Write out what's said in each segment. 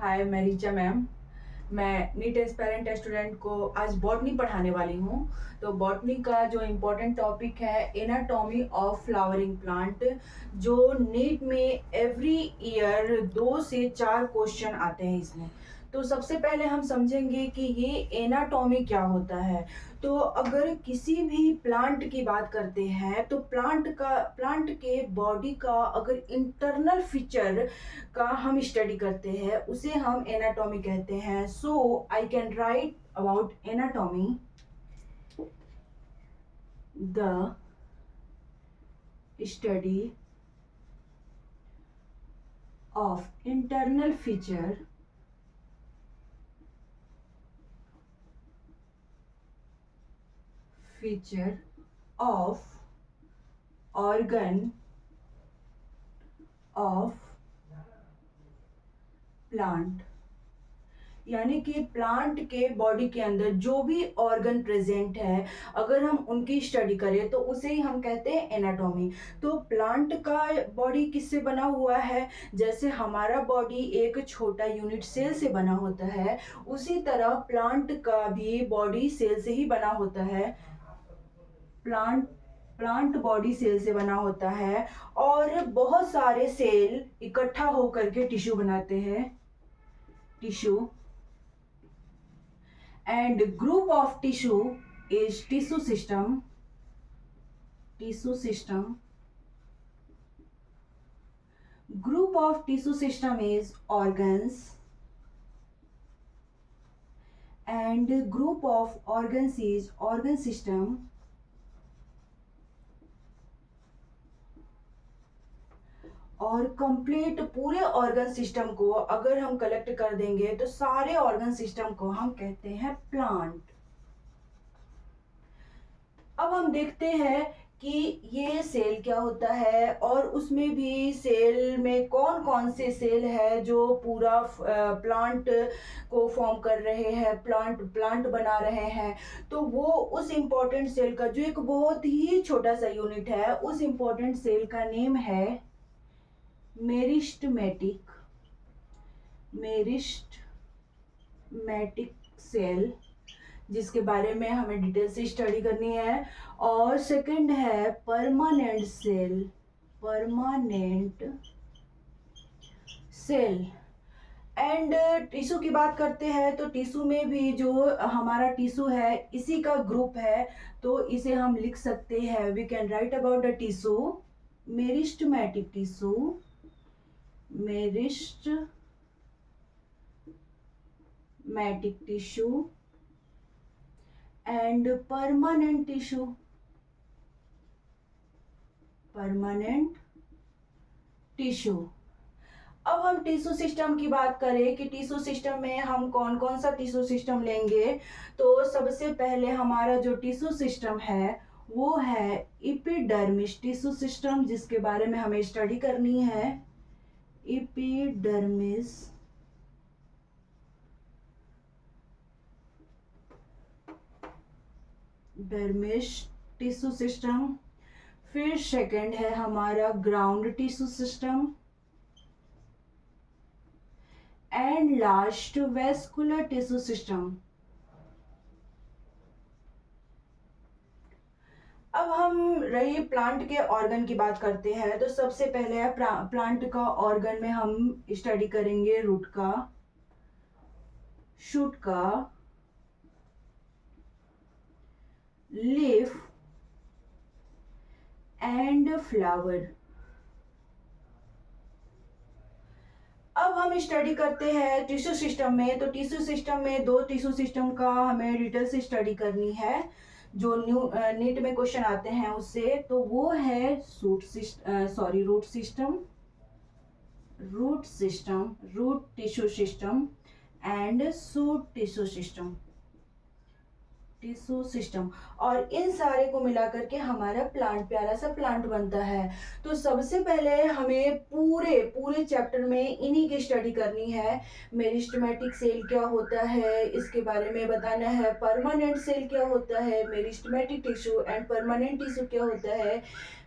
हाय, मैं रीचा मैम। मैं NEET aspirant student को आज बॉटनी पढ़ाने वाली हूँ। तो बॉटनी का जो इम्पोर्टेंट टॉपिक है एनाटॉमी ऑफ फ्लावरिंग प्लांट, जो नीट में एवरी ईयर 2 से 4 क्वेश्चन आते हैं इसमें। तो सबसे पहले हम समझेंगे कि ये एनाटॉमी क्या होता है। तो अगर किसी भी प्लांट की बात करते हैं तो प्लांट के बॉडी का अगर इंटरनल फीचर का हम स्टडी करते हैं उसे हम एनाटॉमी कहते हैं। So I can write about anatomy the study of internal feature of organ of plant, यानी कि प्लांट के बॉडी के अंदर जो भी ऑर्गन प्रेजेंट है अगर हम उनकी स्टडी करें तो उसे ही हम कहते हैं एनाटॉमी। तो प्लांट का बॉडी किससे बना हुआ है? जैसे हमारा बॉडी एक छोटा यूनिट सेल से बना होता है, उसी तरह प्लांट का भी बॉडी सेल से ही बना होता है। प्लांट बॉडी सेल से बना होता है और बहुत सारे सेल इकट्ठा होकर के टिश्यू बनाते हैं, tissue. And group of tissue is tissue system. Group of tissue system is organs, and group of organs is organ system. और कंप्लीट पूरे ऑर्गन सिस्टम को अगर हम कलेक्ट कर देंगे तो सारे ऑर्गन सिस्टम को हम कहते हैं प्लांट। अब हम देखते हैं कि ये सेल क्या होता है और उसमें भी सेल में कौन कौन से सेल है जो पूरा प्लांट को फॉर्म कर रहे हैं, प्लांट बना रहे हैं। तो वो उस इम्पोर्टेंट सेल का जो एक बहुत ही छोटा सा यूनिट है, उस इम्पोर्टेंट सेल का नेम है मेरिस्टमेटिक सेल, जिसके बारे में हमें डिटेल से स्टडी करनी है। और सेकंड है परमानेंट सेल। एंड टिश्यू की बात करते हैं तो टिश्यू में भी जो हमारा टिश्यू है इसी का ग्रुप है, तो इसे हम लिख सकते हैं, we can write about the tissue meristematic tissue and permanent tissue. अब हम टिश्यू सिस्टम की बात करें कि टिश्यू सिस्टम में हम कौन कौन सा टिश्यू सिस्टम लेंगे, तो सबसे पहले हमारा जो टिश्यू सिस्टम है वो है एपिडर्मिस टिश्यू सिस्टम, जिसके बारे में हमें स्टडी करनी है। Epidermis tissue system. फिर सेकंड है हमारा ground tissue system and last vascular tissue system. अब हम रही प्लांट के ऑर्गन की बात करते हैं तो सबसे पहले है प्लांट का ऑर्गन में हम स्टडी करेंगे रूट का, शूट का, लीफ एंड फ्लावर। अब हम स्टडी करते हैं टिश्यू सिस्टम में। तो टिश्यू सिस्टम में 2 टिश्यू सिस्टम का हमें डिटेल से स्टडी करनी है जो नीट में क्वेश्चन आते हैं उससे। तो वो है root tissue system and shoot tissue system. और इन सारे को मिलाकर के हमारा प्यारा सा प्लांट बनता है। तो सबसे पहले हमें पूरे चैप्टर में इन्हीं की स्टडी करनी है। मेरिस्टमेटिक सेल क्या होता है इसके बारे में बताना है, परमानेंट सेल क्या होता है, meristematic tissue and permanent tissue क्या होता है,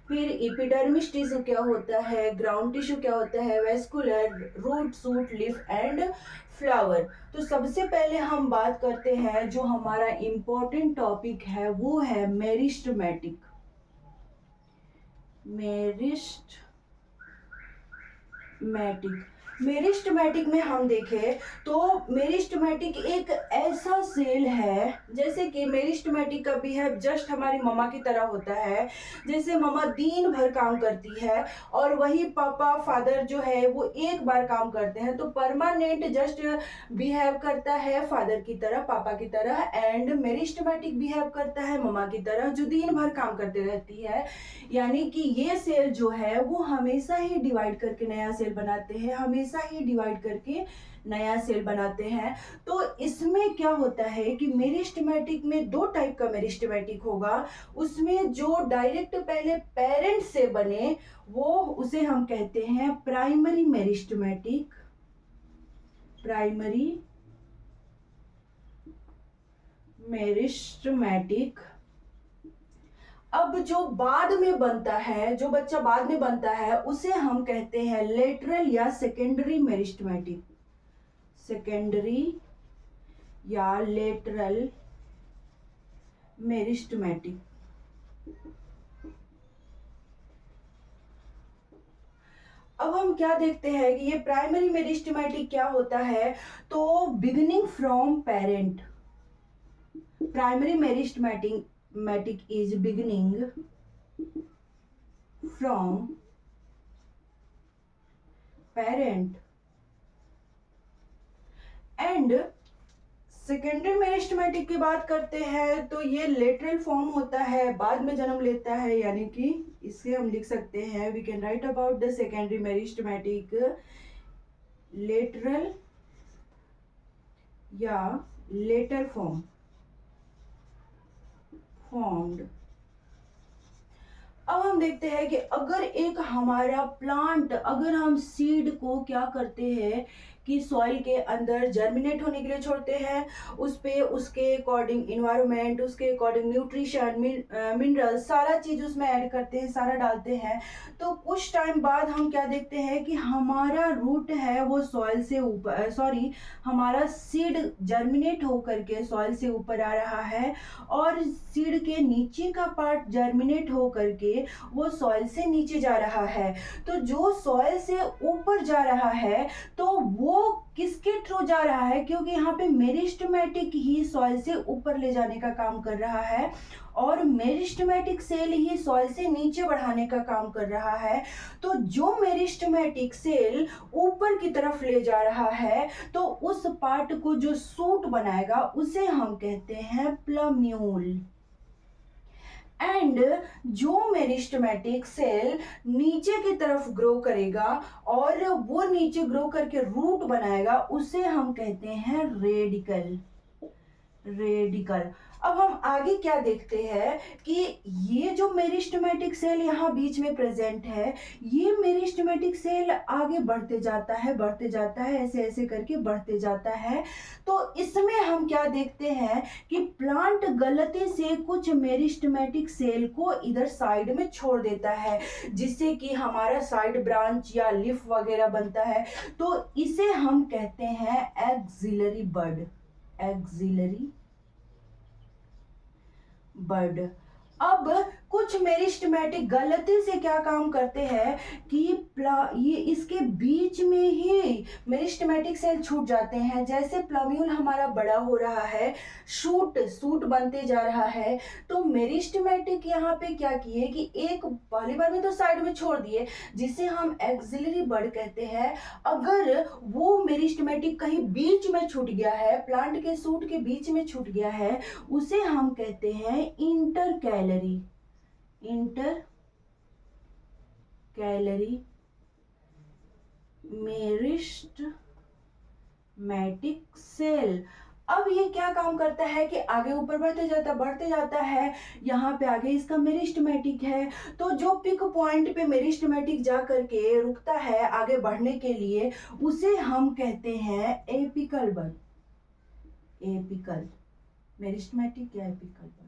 फिर एपिडर्मिस टिश्यू क्या होता है, ग्राउंड टिश्यू क्या होता है, vascular, root, shoot, leaf and flower. तो सबसे पहले हम बात करते हैं, जो हमारा इम्पोर्टेंट टॉपिक है वो है मेरिस्टमैटिक। मेरिस्टमैटिक मेरिस्टमैटिक में हम देखें तो मेरिस्टमैटिक एक ऐसा सेल है, जैसे कि मेरिस्टमैटिक का बिहेव जस्ट हमारी मम्मा की तरह होता है। जैसे मम्मा दिन भर काम करती है और वही पापा फादर जो है वो एक बार काम करते हैं, तो परमानेंट जस्ट बिहेव करता है फादर की तरह, पापा की तरह। एंड मेरिस्टमैटिक बिहेव करता है मम्मा की तरह, जो दिन भर काम करते रहती है। यानी कि ये सेल जो है वो हमेशा ही डिवाइड करके नया सेल बनाते हैं, हमेशा ही डिवाइड करके नया सेल बनाते हैं। तो इसमें क्या होता है कि मेरिस्टमैटिक में दो टाइप का मेरिस्टमैटिक होगा। उसमें जो डायरेक्ट पहले पेरेंट से बने वो उसे हम कहते हैं प्राइमरी मेरिस्टमैटिक। Primary meristematic. अब जो बाद में बनता है, जो बच्चा बाद में बनता है, उसे हम कहते हैं लेटरल या सेकेंडरी मेरिस्टमैटिक। सेकेंडरी या लेटरल मेरिस्टमैटिक। अब हम क्या देखते हैं कि ये प्राइमरी मेरिस्टमैटिक क्या होता है। तो beginning from parent, primary meristematic is beginning from parent and secondary meristematic की बात करते हैं तो ये लेटरल फॉर्म होता है, बाद में जन्म लेता है। यानी कि इसे हम लिख सकते हैं, we can write about the secondary meristematic lateral या लेटर फॉर्म्ड। अब हम देखते हैं कि अगर एक हमारा प्लांट, अगर हम सीड को क्या करते हैं कि सॉइल के अंदर जर्मिनेट होने के लिए छोड़ते हैं, उस पे उसके अकॉर्डिंग इन्वायरमेंट, उसके अकॉर्डिंग न्यूट्रिशन, मिनरल, सारा चीज उसमें ऐड करते हैं, सारा डालते हैं। तो कुछ टाइम बाद हम क्या देखते हैं कि हमारा रूट है वो सॉइल से ऊपर, हमारा सीड जर्मिनेट होकर के सॉइल से ऊपर आ रहा है और सीड के नीचे का पार्ट जर्मिनेट होकर के वो सॉइल से नीचे जा रहा है। तो जो सॉइल से ऊपर जा रहा है तो वो किसके थ्रू जा रहा है, क्योंकि यहाँ पे मेरिस्टमैटिक ही सॉइल से ऊपर ले जाने का काम कर रहा है और मेरिस्टमैटिक सेल ही सॉइल से नीचे बढ़ाने का काम कर रहा है। तो जो मेरिस्टमैटिक सेल ऊपर की तरफ ले जा रहा है तो उस पार्ट को जो सूट बनाएगा उसे हम कहते हैं प्लम्यूल। एंड जो मेरिस्टमैटिक सेल नीचे की तरफ ग्रो करेगा और वो नीचे ग्रो करके रूट बनाएगा उसे हम कहते हैं रेडिकल। अब हम आगे क्या देखते हैं कि ये जो मेरिस्टमैटिक सेल यहाँ बीच में प्रेजेंट है, ये मेरिस्टमैटिक सेल आगे बढ़ते जाता है, ऐसे ऐसे करके बढ़ते जाता है। तो इसमें हम क्या देखते हैं कि प्लांट गलती से कुछ मेरिस्टमैटिक सेल को इधर साइड में छोड़ देता है, जिससे कि हमारा साइड ब्रांच या लीफ वगैरह बनता है। तो इसे हम कहते हैं एक्सिलरी बड। अब कुछ मेरिस्टमैटिक गलती से क्या काम करते हैं कि ये इसके बीच में ही मेरिस्टमैटिक सेल छूट जाते हैं। जैसे प्लम्यूल हमारा बड़ा हो रहा है, सूट बनते जा रहा है, तो मेरिस्टमैटिक यहाँ पे क्या किए कि एक पहली बार में तो साइड में छोड़ दिए, जिसे हम एक्सिलरी बड कहते हैं। अगर वो मेरिस्टमैटिक कहीं बीच में छूट गया है, प्लांट के सूट के बीच में छूट गया है, उसे हम कहते हैं इंटरकैलरी मेरिस्टमैटिक सेल। अब ये क्या काम करता है कि आगे ऊपर बढ़ते जाता है। यहाँ पे आगे इसका मेरिस्टमैटिक है, तो जो पिक पॉइंट पे मेरिस्टमैटिक जा करके रुकता है आगे बढ़ने के लिए, उसे हम कहते हैं एपिकल बड। मेरिस्टमैटिक या एपिकल बड।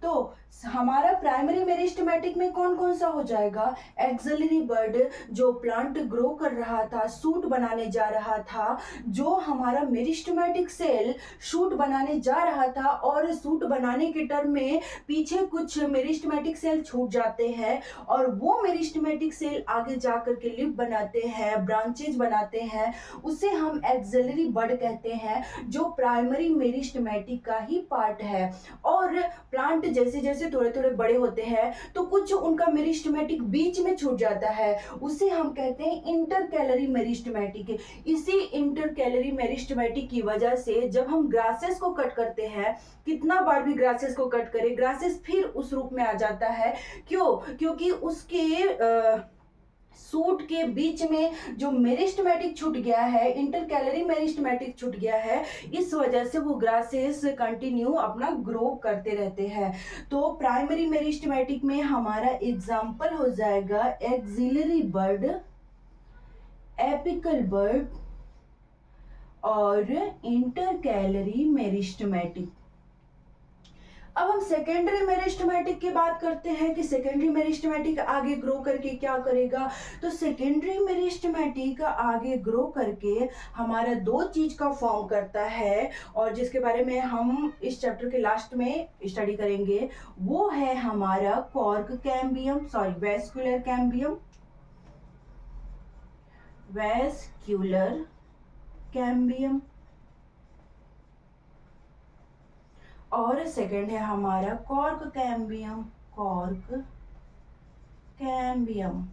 तो हमारा प्राइमरी मेरिस्टेमेटिक में कौन कौन सा हो जाएगा? एक्सिलरी बड जो प्लांट ग्रो कर रहा था, शूट बनाने जा रहा था, जो हमारा मेरिस्टेमेटिक सेल शूट बनाने जा रहा था और शूट बनाने के टर्म में पीछे कुछ मेरिस्टेमेटिक सेल छूट जाते हैं और वो मेरिस्टेमेटिक सेल आगे जाकर के लिप बनाते हैं, ब्रांचेज बनाते हैं, उसे हम एक्सिलरी बड कहते हैं, जो प्राइमरी मेरिस्टेमेटिक का ही पार्ट है। और प्लांट जैसे जैसे थोड़े थोड़े बड़े होते हैं तो कुछ उनका मेरिस्टेमेटिक बीच में छूट जाता है, उसे हम कहते हैं इंटरकैलरी मेरिस्टेमेटिक। इसी इंटरकैलरी मेरिस्टेमेटिक की वजह से जब हम ग्रासेस को कट करते हैं, कितना बार भी ग्रासेस को कट करें, ग्रासेस फिर उस रूप में आ जाता है। क्यों? क्योंकि उसके सूट के बीच में जो मेरिस्टेमेटिक छूट गया है, इंटरकैलरी मेरिस्टेमेटिक छूट गया है, इस वजह से वो ग्रासेस कंटिन्यू अपना ग्रो करते रहते हैं। तो प्राइमरी मेरिस्टेमेटिक में हमारा एग्जाम्पल हो जाएगा एक्सिलरी बड, एपिकल बड और इंटरकैलरी मेरिस्टेमेटिक। अब हम सेकेंडरी मेरिस्टेमेटिक की बात करते हैं कि सेकेंडरी मेरिस्टेमेटिक आगे ग्रो करके क्या करेगा। तो सेकेंडरी मेरिस्टेमेटिक आगे ग्रो करके हमारा दो चीज का फॉर्म करता है और जिसके बारे में हम इस चैप्टर के लास्ट में स्टडी करेंगे, वो है हमारा cork cambium, vascular cambium, vascular cambium, और सेकंड है हमारा कॉर्क कैम्बियम, कॉर्क कैम्बियम।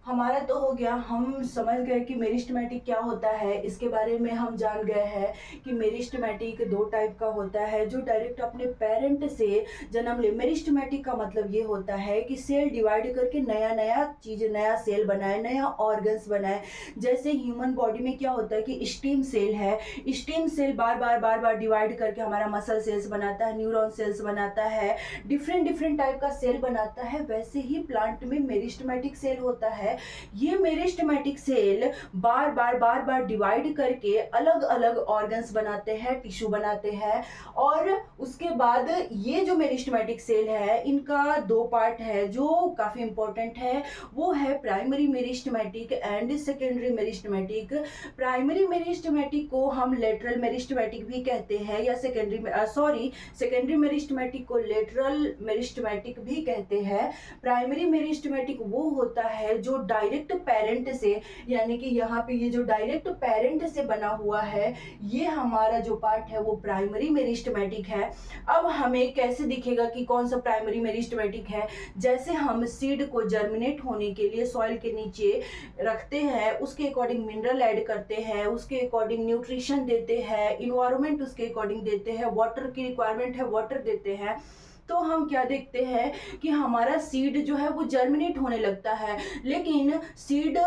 हमारा तो हो गया, हम समझ गए कि मेरिस्टेमेटिक क्या होता है, इसके बारे में हम जान गए हैं कि मेरिस्टेमेटिक दो टाइप का होता है, जो डायरेक्ट अपने पेरेंट से जन्म ले। मेरिस्टेमेटिक का मतलब ये होता है कि सेल डिवाइड करके नया नया चीज, नया सेल बनाए, नया ऑर्गन्स बनाए। जैसे ह्यूमन बॉडी में क्या होता है कि स्टेम सेल है, स्टेम सेल बार बार डिवाइड करके हमारा मसल सेल्स बनाता है, न्यूरॉन सेल्स बनाता है, डिफरेंट टाइप का सेल बनाता है। वैसे ही प्लांट में मेरिस्टेमेटिक सेल होता है। ये मेरिस्टेमेटिक सेल बार बार डिवाइड करके अलग अलग ऑर्गन्स बनाते हैं, टिश्यू बनाते हैं। और उसके बाद ये जो मेरिस्टेमेटिक सेल है, इनका दो पार्ट है जो काफी इंपॉर्टेंट है, वो है primary meristematic and secondary meristematic. Primary meristematic को हम लेटरल मेरिस्टेमेटिक भी कहते हैं, या सेकेंडरी मेरिस्टेमेटिक को लेटरल मेरिस्टेमेटिक भी कहते हैं। प्राइमरी मेरिस्टेमेटिक वो होता है जो डायरेक्ट पेरेंट से, यानी कि यहाँ पे ये जो डायरेक्ट पेरेंट से बना हुआ है, ये हमारा जो पार्ट है वो प्राइमरी मेरिस्टेमेटिक है। अब हमें कैसे दिखेगा कि कौन सा प्राइमरी मेरिस्टेमेटिक है? जैसे हम सीड को जर्मिनेट होने के लिए सॉइल के नीचे रखते हैं, उसके अकॉर्डिंग मिनरल ऐड करते हैं, उसके अकॉर्डिंग न्यूट्रिशन देते हैं, इन्वायरमेंट उसके अकॉर्डिंग देते हैं, वाटर की रिक्वायरमेंट है वाटर देते हैं, तो हम क्या देखते हैं कि हमारा सीड जो है वो जर्मिनेट होने लगता है। लेकिन सीड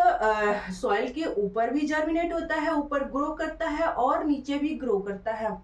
सॉइल के ऊपर भी जर्मिनेट होता है, ऊपर ग्रो करता है और नीचे भी ग्रो करता है।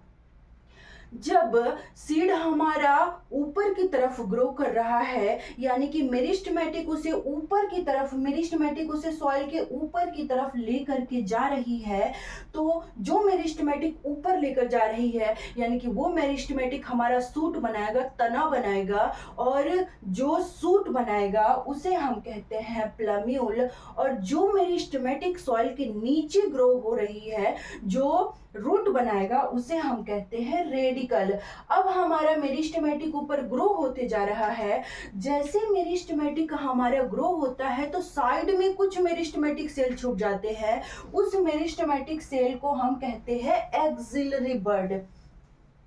जब सीड हमारा ऊपर की तरफ ग्रो कर रहा है, यानी कि मेरिस्टेमेटिक उसे ऊपर की तरफ, मेरिस्टेमेटिक उसे सॉइल के ऊपर की तरफ लेकर के जा रही है, तो जो मेरिस्टेमेटिक ऊपर लेकर जा रही है, यानी कि वो मेरिस्टेमेटिक हमारा सूट बनाएगा, तना बनाएगा, और जो सूट बनाएगा उसे हम कहते हैं प्लम्यूल। और जो मेरिस्टेमेटिक सॉइल के नीचे ग्रो हो रही है, जो रूट बनाएगा, उसे हम कहते हैं रेडिकल। अब हमारा मेरिस्टेमेटिक ऊपर ग्रो होते जा रहा है। जैसे मेरिस्टेमेटिक हमारा ग्रो होता है तो साइड में कुछ मेरिस्टेमेटिक सेल छूट जाते हैं, उस मेरिस्टेमेटिक सेल को हम कहते हैं एक्सिलरी बड।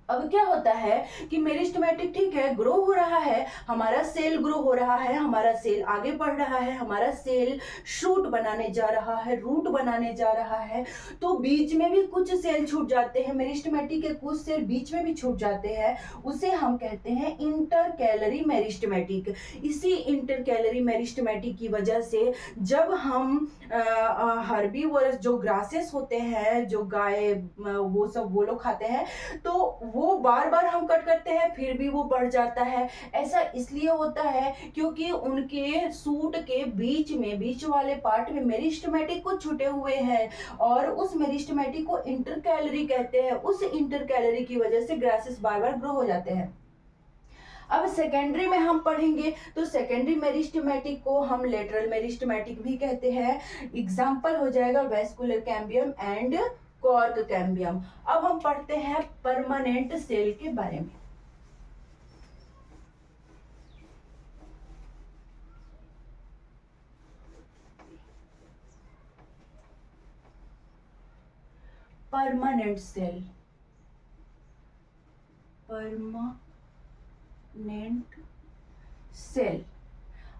अब क्या होता है कि मेरिस्टेमेटिक ठीक है, ग्रो हो रहा है, हमारा सेल ग्रो हो रहा है, हमारा सेल आगे बढ़ रहा है, हमारा सेल शूट बनाने जा रहा है, रूट बनाने जा रहा है, तो बीच में भी कुछ सेल छूट जाते हैं, मेरिस्टेमेटिक के कुछ सेल बीच में भी छूट जाते हैं, उसे हम कहते हैं इंटरकैलरी मेरिस्टेमेटिक। इसी इंटरकैलरी मेरिस्टेमेटिक की वजह से जब हम हर्बीवोरस जो ग्रासेस होते हैं, जो गाय वो सब वो लोग खाते हैं, तो वो बार बार हम कट करते हैं फिर भी वो बढ़ जाता है। ऐसा इसलिए होता है क्योंकि उनके सूट के बीच वाले पार्ट में मेरिस्टेमेटिक कुछ छुटे हुए हैं और उस मेरिस्टेमेटिक को इंटरकैलरी कहते हैं। उस इंटरकैलरी की वजह से ग्रासेस बार बार ग्रो हो जाते हैं। अब सेकेंडरी में हम पढ़ेंगे तो सेकेंडरी मेरिस्टेमेटिक को हम लेटरल मेरिस्टेमेटिक भी कहते हैं। एग्जाम्पल हो जाएगा vascular cambium and cork cambium. अब हम पढ़ते हैं परमानेंट सेल के बारे में। Permanent cell, permanent cell.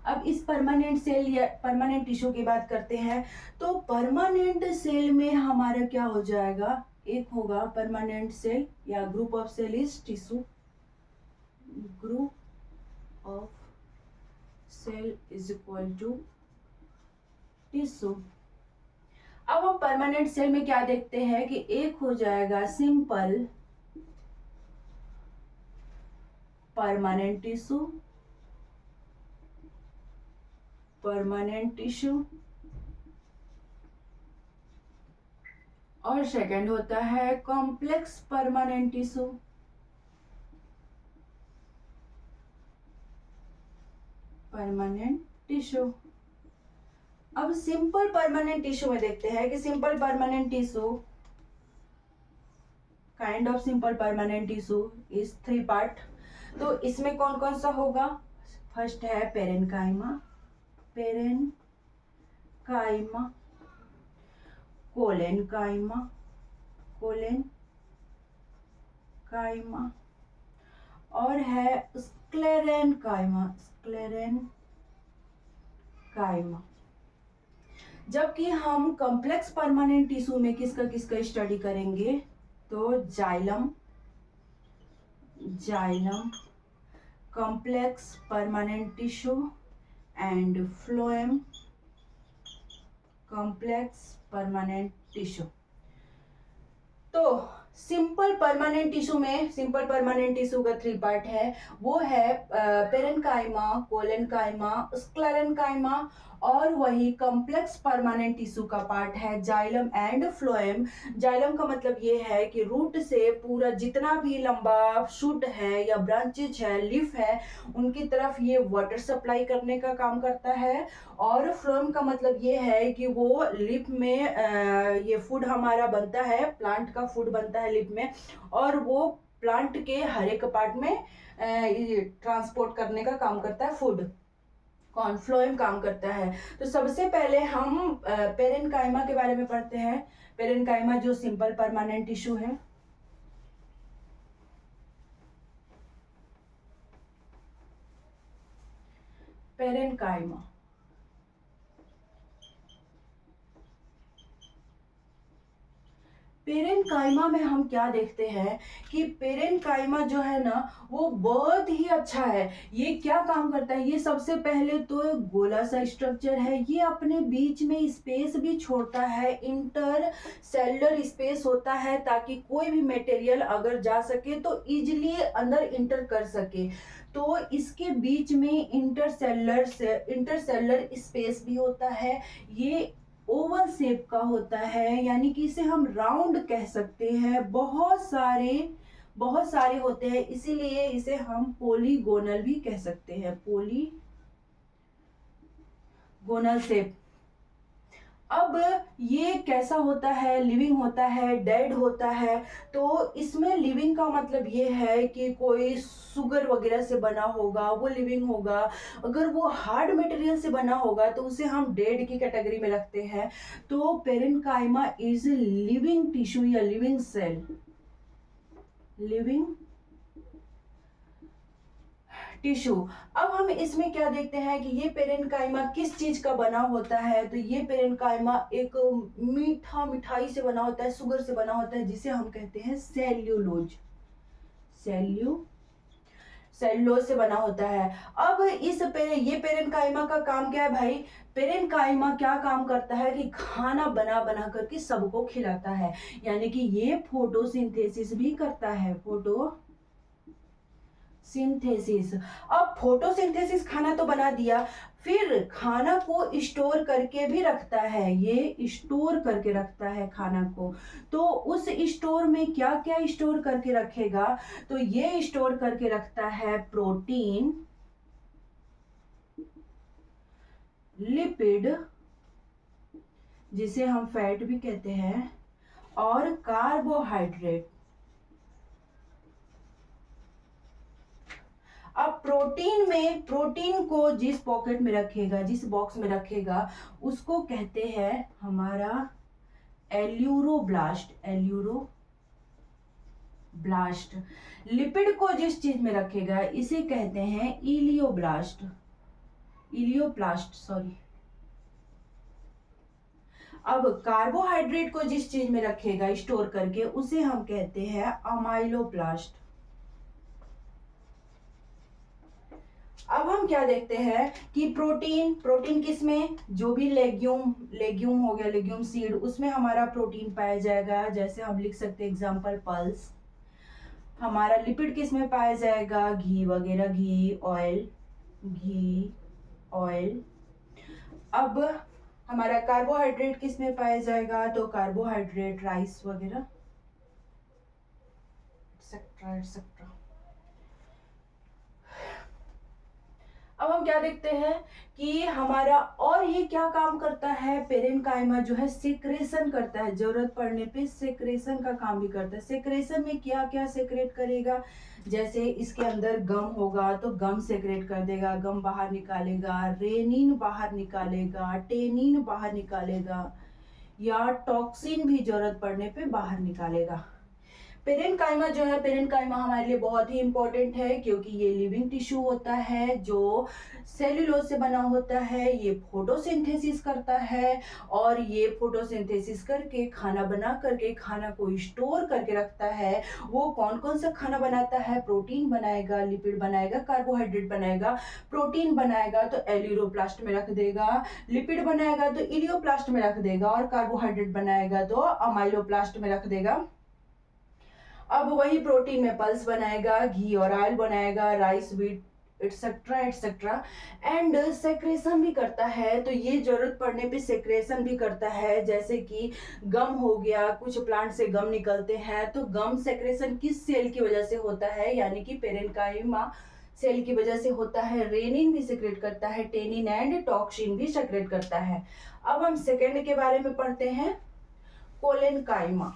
अब इस परमानेंट सेल या परमानेंट टिश्यू की बात करते हैं तो परमानेंट सेल में हमारा क्या हो जाएगा, एक होगा परमानेंट सेल या group of cell is tissue, group of cell is equal to tissue. अब हम परमानेंट सेल में क्या देखते हैं कि एक हो जाएगा simple permanent tissue, permanent tissue, और सेकंड होता है complex permanent tissue, permanent tissue. अब सिंपल परमानेंट टिश्यू में देखते हैं कि simple permanent tissue, kind of simple permanent tissue is 3 part. तो इसमें कौन कौन सा होगा, फर्स्ट है पेरेन्काइमा, पेरेन्काइमा, कोलेनकाइमा, कोलेनकाइमा, और है स्क्लेरेनकाइमा, स्क्लेरेनकाइमा। जबकि हम कॉम्प्लेक्स परमानेंट टिश्यू में किसका किसका स्टडी करेंगे तो xylem, xylem, complex permanent tissue and phloem, complex permanent tissue. तो सिंपल परमानेंट टिश्यू में, सिंपल परमानेंट टिश्यू का 3 पार्ट है, वो है पेरेन्काइमा, कोलेनकाइमा, स्क्लेरेनकाइमा, और वही कॉम्प्लेक्स परमानेंट टिश्यू का पार्ट है जाइलम एंड फ्लोएम। जाइलम का मतलब ये है कि रूट से पूरा जितना भी लंबा शूट है या ब्रांचेज है, लीफ है, उनकी तरफ ये वाटर सप्लाई करने का काम करता है। और फ्लोएम का मतलब ये है कि वो लीफ में ये फूड हमारा बनता है, प्लांट का फूड बनता है लीफ में, और वो प्लांट के हर एक पार्ट में ट्रांसपोर्ट करने का काम करता है, फूड कौन, फ्लोएम काम करता है। तो सबसे पहले हम पेरेन्काइमा के बारे में पढ़ते हैं। पेरेन्काइमा जो सिंपल परमानेंट टिश्यू है, पेरेन्काइमा, पेरेन्काइमा में हम क्या देखते हैं कि पेरेन्काइमा जो है ना वो बहुत ही अच्छा है। ये क्या काम करता है, ये सबसे पहले तो गोला सा स्ट्रक्चर है, ये अपने बीच में स्पेस भी छोड़ता है, इंटर सेलुलर स्पेस होता है, ताकि कोई भी मटेरियल अगर जा सके तो इजिली अंदर इंटर कर सके। तो इसके बीच में इंटरसेलुलर स्पेस भी होता है। ये ओवल शेप का होता है, यानी कि इसे हम राउंड कह सकते हैं। बहुत सारे होते हैं, इसीलिए इसे हम पॉलीगोनल भी कह सकते हैं, पॉलीगोनल शेप। अब ये कैसा होता है, लिविंग होता है, डेड होता है। तो इसमें लिविंग का मतलब ये है कि कोई शुगर वगैरह से बना होगा वो लिविंग होगा। अगर वो हार्ड मटेरियल से बना होगा तो उसे हम डेड की कैटेगरी में रखते हैं। तो पेरेन्काइमा इज लिविंग टिश्यू या लिविंग सेल, लिविंग टिश्यू। अब हम इसमें क्या देखते हैं कि ये पेरेन्काइमा किस चीज का बना होता है। तो ये पेरेन्काइमा एक मिठाई से बना होता है, शुगर से बना होता है, जिसे हम कहते हैं सेल्यूलोज, सेल्यूलोज। सेलुलोज से बना होता है। अब ये पेरेन्काइमा का काम क्या है भाई? पेरेन्काइमा क्या काम करता है कि खाना बना बना करके सबको खिलाता है, यानी कि ये फोटोसिंथेसिस भी करता है, फोटोसिंथेसिस। अब फोटोसिंथेसिस खाना तो बना दिया, फिर खाना को स्टोर करके भी रखता है, ये स्टोर करके रखता है खाना को। तो उस स्टोर में क्या क्या स्टोर करके रखेगा? तो ये स्टोर करके रखता है प्रोटीन, लिपिड जिसे हम फैट भी कहते हैं, और कार्बोहाइड्रेट। अब प्रोटीन को जिस पॉकेट में रखेगा, जिस बॉक्स में रखेगा, उसको कहते हैं हमारा एल्यूरोब्लास्ट, एल्यूरोब्लास्ट। लिपिड को जिस चीज में रखेगा इसे कहते हैं इलियोप्लास्ट सॉरी। अब कार्बोहाइड्रेट को जिस चीज में रखेगा स्टोर करके उसे हम कहते हैं अमाइलोप्लास्ट। अब हम क्या देखते हैं कि प्रोटीन किसमें? जो भी लेग्यूम हो गया, लेग्यूम सीड, उसमें हमारा प्रोटीन पाया जाएगा, जैसे हम लिख सकते हैं एग्जांपल पल्स। हमारा लिपिड किसमें पाया जाएगा? घी वगैरह, घी ऑयल। अब हमारा कार्बोहाइड्रेट किसमें पाया जाएगा? तो कार्बोहाइड्रेट राइस वगैरह एक्सेट्रा एक्सेट्रा। अब हम क्या देखते हैं कि हमारा और ये क्या काम करता है? पेरेन्काइमा जो है सेक्रेशन करता है, जरूरत पड़ने पे सेक्रेशन का काम भी करता है। सेक्रेशन में क्या क्या सेक्रेट करेगा? जैसे इसके अंदर गम होगा तो गम सेक्रेट कर देगा, गम बाहर निकालेगा, रेनिन बाहर निकालेगा, टेनिन बाहर निकालेगा, या टॉक्सिन भी जरूरत पड़ने पे बाहर निकालेगा। पेरेन्काइमा जो है, पेरेन्काइमा हमारे लिए बहुत ही इंपॉर्टेंट है क्योंकि ये लिविंग टिश्यू होता है जो सेल्यूलोज से बना होता है। ये फोटोसिंथेसिस करता है और ये फोटोसिंथेसिस करके खाना बना करके खाना को स्टोर करके रखता है। वो कौन कौन सा खाना बनाता है? प्रोटीन बनाएगा, लिपिड बनाएगा, कार्बोहाइड्रेट बनाएगा। प्रोटीन बनाएगा तो एल्यूरोप्लास्ट में रख देगा, लिपिड बनाएगा तो इलियोप्लास्ट में रख देगा, और कार्बोहाइड्रेट बनाएगा तो अमाइलोप्लास्ट में रख देगा। अब वही प्रोटीन में पल्स बनाएगा, घी और ऑयल बनाएगा, rice, wheat etcetera etcetera, and secretion भी करता है। तो ये जरूरत पड़ने पे सेक्रेशन भी करता है, जैसे कि गम हो गया, कुछ प्लांट से गम निकलते हैं, तो गम सेक्रेशन किस सेल की वजह से होता है? यानी कि पेरेन्काइमा सेल की वजह से होता है। रेनिन भी सेक्रेट करता है, टेनिन एंड टॉक्सिन भी सेक्रेट करता है। अब हम सेकेंड के बारे में पढ़ते हैं, कोलेनकाइमा।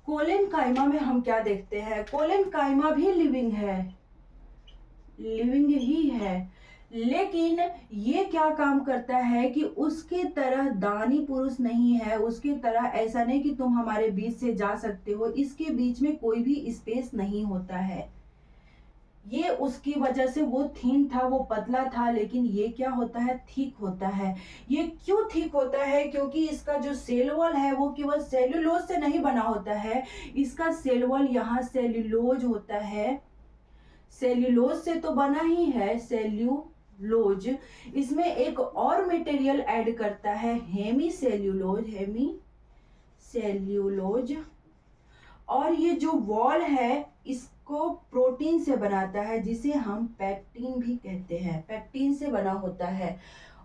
कोलेनकाइमा में हम क्या देखते हैं? कोलेनकाइमा भी लिविंग ही है, लेकिन ये क्या काम करता है कि उसके तरह दानी पुरुष नहीं है, उसके तरह ऐसा नहीं कि तुम हमारे बीच से जा सकते हो, इसके बीच में कोई भी स्पेस नहीं होता है। ये उसकी वजह से वो थीन था, वो पतला था, लेकिन ये क्या होता है? थिक होता है। ये क्यों थिक होता है? क्योंकि इसका जो सेल वॉल है वो केवल सेल्यूलोज से नहीं बना होता है, इसका सेल वॉल यहाँ सेल्यूलोज होता है, सेल्यूलोज से तो बना ही है, सेल्यूलोज। इसमें एक और मटेरियल ऐड करता है, हेमी सेल्यूलोज, और ये जो वॉल है इसको प्रोटीन से बनाता है, जिसे हम पैक्टिन भी कहते हैं, पैक्टिन से बना होता है।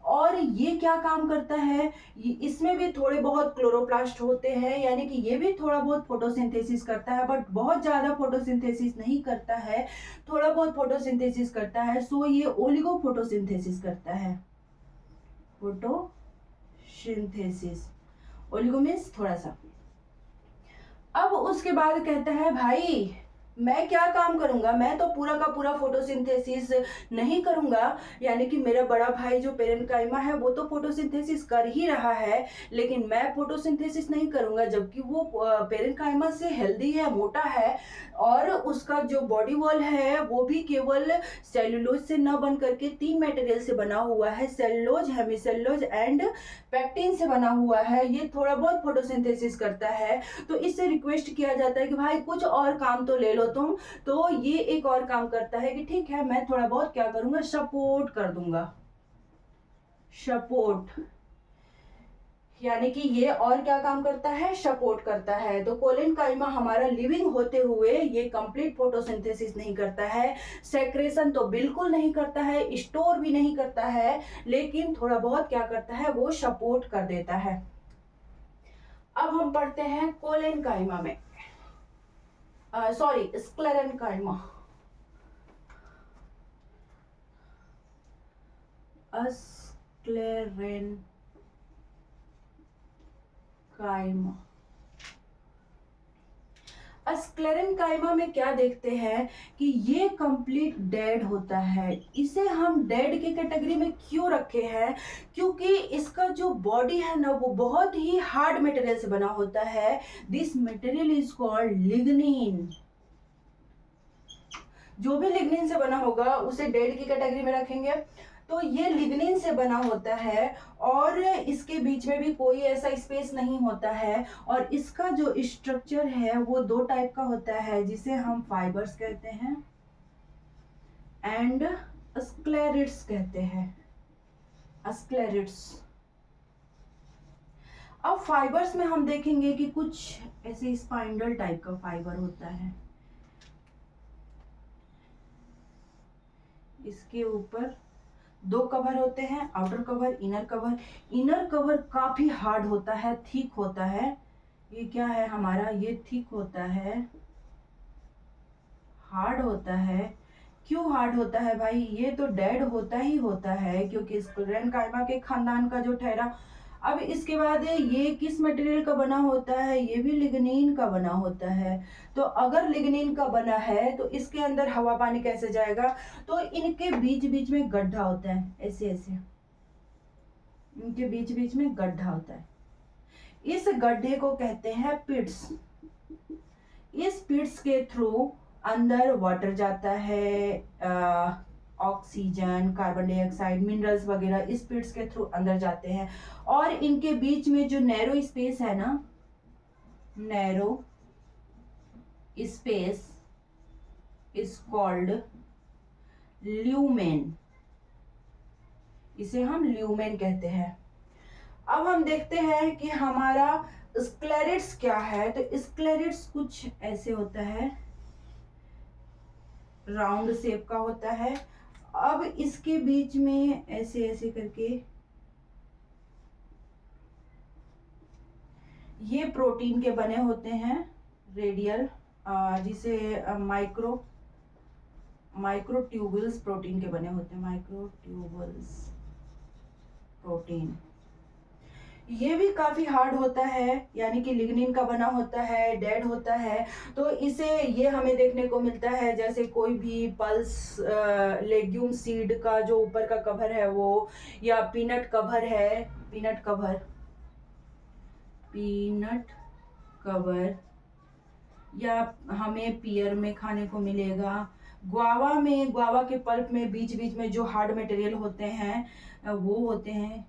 और ये क्या काम करता है? इसमें भी थोड़े बहुत क्लोरोप्लास्ट होते हैं, यानी कि ये भी थोड़ा बहुत फोटोसिंथेसिस करता है, बट बहुत ज्यादा फोटोसिंथेसिस नहीं करता है, थोड़ा बहुत फोटोसिंथेसिस करता है। सो ये ओलिगो फोटोसिंथेसिस करता है, फोटोसिंथेसिस, ओलिगो मीन्स थोड़ा सा। अब उसके बाद कहता है भाई मैं क्या काम करूंगा, मैं तो पूरा का पूरा फोटोसिंथेसिस नहीं करूंगा। यानी कि मेरा बड़ा भाई जो पेरेन्काइमा है वो तो फोटोसिंथेसिस कर ही रहा है, लेकिन मैं फोटोसिंथेसिस नहीं करूंगा, जबकि वो पेरेन्काइमा से हेल्दी है, मोटा है, और उसका जो बॉडी वॉल है वो भी केवल सेलुलोज से न बन करके 3 मटेरियल से बना हुआ है, सेलुलोज, हेमिसेलुलोज एंड पैक्टिन से बना हुआ है। ये थोड़ा बहुत फोटोसिंथेसिस करता है, तो इससे रिक्वेस्ट किया जाता है कि भाई कुछ और काम तो ले लो तुम। तो ये एक और काम करता है कि ठीक है, मैं थोड़ा बहुत क्या करूंगा, सपोर्ट कर दूंगा, सपोर्ट। यानी कि ये और क्या काम करता है, सपोर्ट करता है। तो कोलेनकाइमा हमारा लिविंग होते हुए ये कंप्लीट फोटोसिंथेसिस नहीं करता है, सेक्रेशन तो बिल्कुल नहीं करता है, स्टोर भी नहीं करता है, लेकिन थोड़ा बहुत क्या करता है, वो सपोर्ट कर देता है। अब हम पढ़ते हैं कोलेनकाइमा में, सॉरी, स्क्लेरेनकाइमा। स्क्लेरेनकाइमा, स्क्लेरेनकाइमा में क्या देखते हैं कि ये कंप्लीट डेड होता है। इसे हम डेड की कैटेगरी में क्यों रखे हैं, क्योंकि इसका जो बॉडी है ना वो बहुत ही हार्ड मटेरियल से बना होता है। This material is called lignin. जो भी लिग्निन से बना होगा उसे डेड की कैटेगरी में रखेंगे। तो ये लिग्निन से बना होता है और इसके बीच में भी कोई ऐसा स्पेस नहीं होता है, और इसका जो स्ट्रक्चर है वो दो टाइप का होता है, जिसे हम फाइबर्स कहते हैं एंड स्क्लेरिड्स कहते हैं, स्क्लेरिड्स। अब फाइबर्स में हम देखेंगे कि कुछ ऐसे स्पाइंडल टाइप का फाइबर होता है, इसके ऊपर दो कवर होते हैं, outer cover, inner cover. Inner cover काफी हार्ड होता है, थिक होता है। ये क्या है हमारा, ये थिक होता है, हार्ड होता है। क्यों हार्ड होता है भाई, ये तो डेड होता ही होता है, क्योंकि स्क्लेरेनकाइमा के खानदान का जो ठहरा। अब इसके बाद ये किस मटेरियल का बना होता है, ये भी लिग्निन का बना होता है। तो अगर लिग्निन का बना है तो इसके अंदर हवा पानी कैसे जाएगा, तो इनके बीच बीच में गड्ढा होता है, ऐसे ऐसे इनके बीच बीच में गड्ढा होता है। इस गड्ढे को कहते हैं पिट्स। इस पिट्स के थ्रू अंदर वाटर जाता है, ऑक्सीजन, कार्बन डाइऑक्साइड, मिनरल्स वगैरह इस पिट्स के थ्रू अंदर जाते हैं। और इनके बीच में जो नैरो स्पेस है ना, narrow space is called lumen, इसे हम ल्यूमेन कहते हैं। अब हम देखते हैं कि हमारा स्क्लेरिड्स क्या है। तो स्क्लेरिड्स कुछ ऐसे होता है, राउंड शेप का होता है। अब इसके बीच में ऐसे ऐसे करके ये प्रोटीन के बने होते हैं, रेडियल, जिसे माइक्रोट्यूबुल्स प्रोटीन के बने होते हैं, माइक्रोट्यूबुल्स प्रोटीन। ये भी काफी हार्ड होता है, यानी कि लिग्निन का बना होता है, डेड होता है। तो इसे ये हमें देखने को मिलता है जैसे कोई भी पल्स लेग्यूम सीड का जो ऊपर का कवर है वो, या पीनट कवर है, पीनट कवर, या हमें पियर में खाने को मिलेगा। गुआवा के पल्प में बीच बीच में जो हार्ड मटेरियल होते हैं वो होते हैं,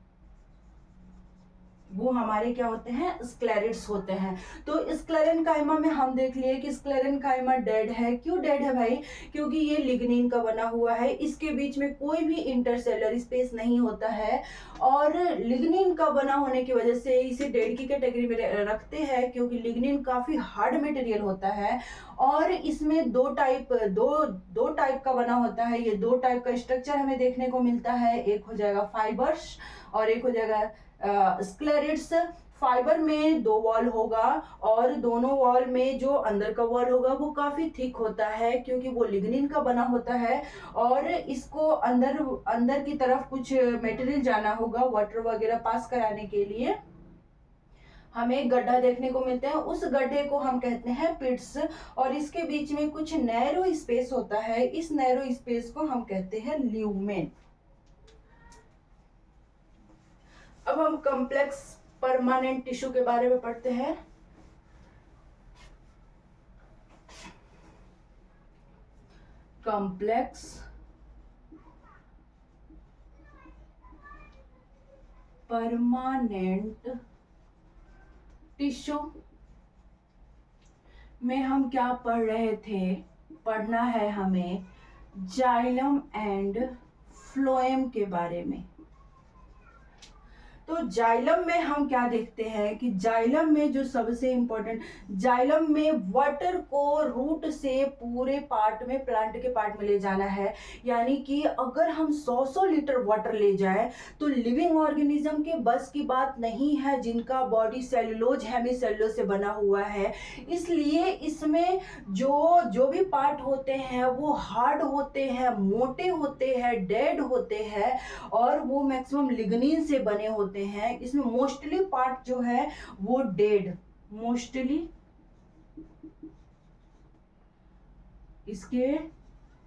वो हमारे क्या होते हैं, स्क्लेरिड्स होते हैं। तो स्क्लेरेनकाइमा में हम देख लिए कि स्क्लेरेनकाइमा डेड है। क्यों डेड है भाई, क्योंकि ये लिग्निन का बना हुआ है, इसके बीच में कोई भी इंटरसेलर स्पेस नहीं होता है, और लिग्निन का बना होने की वजह से इसे डेड की कैटेगरी में रखते हैं, क्योंकि लिग्निन काफी हार्ड मटेरियल होता है। और इसमें दो टाइप का बना होता है। ये दो टाइप का स्ट्रक्चर हमें देखने को मिलता है, एक हो जाएगा फाइबर्स और एक हो जाएगा स्क्लेरिड्स। फाइबर में दो वॉल होगा, और दोनों वॉल में जो अंदर का वॉल होगा वो काफी थिक होता है, क्योंकि वो लिग्निन का बना होता है, और इसको अंदर की तरफ कुछ मटेरियल जाना होगा वाटर वगैरह पास कराने के लिए। हमें गड्ढा देखने को मिलता है, उस गड्ढे को हम कहते हैं पिट्स। और इसके बीच में कुछ नैरो स्पेस होता है, इस नैरो स्पेस को हम कहते हैं ल्यूमेन। अब हम कॉम्प्लेक्स परमानेंट टिश्यू के बारे में पढ़ते हैं। कॉम्प्लेक्स परमानेंट टिश्यू में हम क्या पढ़ रहे थे, पढ़ना है हमें जाइलम एंड फ्लोएम के बारे में। तो जाइलम में हम क्या देखते हैं कि जाइलम में जो सबसे इंपॉर्टेंट, जाइलम में वाटर को रूट से पूरे पार्ट में, प्लांट के पार्ट में ले जाना है। यानी कि अगर हम 100 लीटर वाटर ले जाए तो लिविंग ऑर्गेनिज्म के बस की बात नहीं है, जिनका बॉडी सेलुलोज हेमी सेलुलोज से बना हुआ है। इसलिए इसमें जो भी पार्ट होते हैं वो हार्ड होते हैं, मोटे होते हैं, डेड होते हैं, और वो मैक्सिमम लिग्निन से बने होते हैं। इसमें मोस्टली पार्ट जो है वो डेड, मोस्टली इसके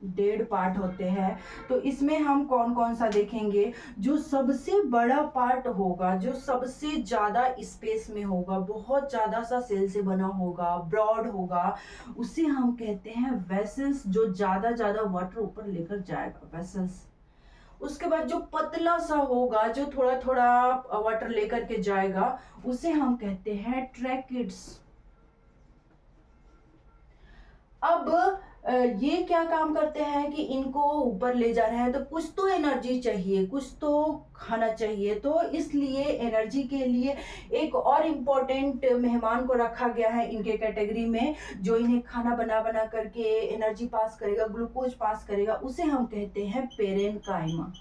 डेड पार्ट होते हैं। तो इसमें हम कौन कौन सा देखेंगे, जो सबसे बड़ा पार्ट होगा, जो सबसे ज्यादा स्पेस में होगा, बहुत ज्यादा सा सेल से बना होगा, ब्रॉड होगा, उसे हम कहते हैं वेसल्स, जो ज्यादा वाटर ऊपर लेकर जाएगा, वेसल्स। उसके बाद जो पतला सा होगा, जो थोड़ा थोड़ा वाटर लेकर के जाएगा, उसे हम कहते हैं ट्रैकिड्स। अब ये क्या काम करते हैं कि इनको ऊपर ले जा रहे हैं, तो कुछ तो एनर्जी चाहिए, कुछ तो खाना चाहिए। तो इसलिए एनर्जी के लिए एक और इम्पोर्टेंट मेहमान को रखा गया है इनके कैटेगरी में, जो इन्हें खाना बना बना करके एनर्जी पास करेगा, ग्लूकोज पास करेगा, उसे हम कहते हैं पेरेनकाइमा।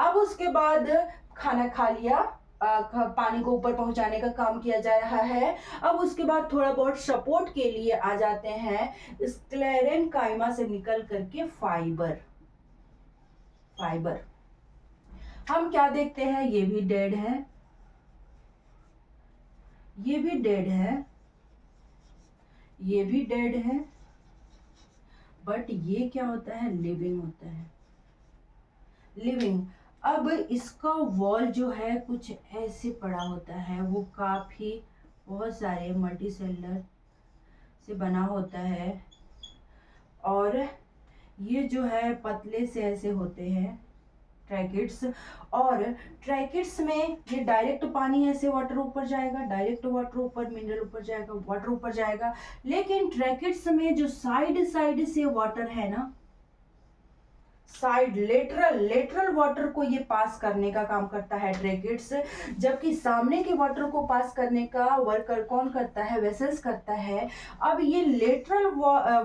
अब उसके बाद खाना खा लिया, पानी को ऊपर पहुंचाने का काम किया जा रहा है। अब उसके बाद थोड़ा बहुत सपोर्ट के लिए आ जाते हैं स्क्लेरेनकाइमा से निकल करके फाइबर। हम क्या देखते हैं, ये भी डेड है, ये भी डेड है, ये भी डेड है, बट ये क्या होता है, लिविंग होता है, लिविंग। अब इसका वॉल जो है कुछ ऐसे पड़ा होता है, वो काफी बहुत सारे मल्टी सेलुलर से बना होता है, और ये जो है पतले से ऐसे होते हैं ट्रैकिड्स। और ट्रैकिड्स में ये डायरेक्ट पानी ऐसे वाटर ऊपर जाएगा, डायरेक्ट वाटर ऊपर, मिनरल ऊपर जाएगा, वाटर ऊपर जाएगा। लेकिन ट्रैकिड्स में जो साइड से वाटर है ना, साइड लेटरल वाटर को ये पास करने का काम करता है ट्रैकिड्स, जबकि सामने के वाटर को पास करने का वर्कर कौन करता है, वेसल्स करता है। अब ये लेटरल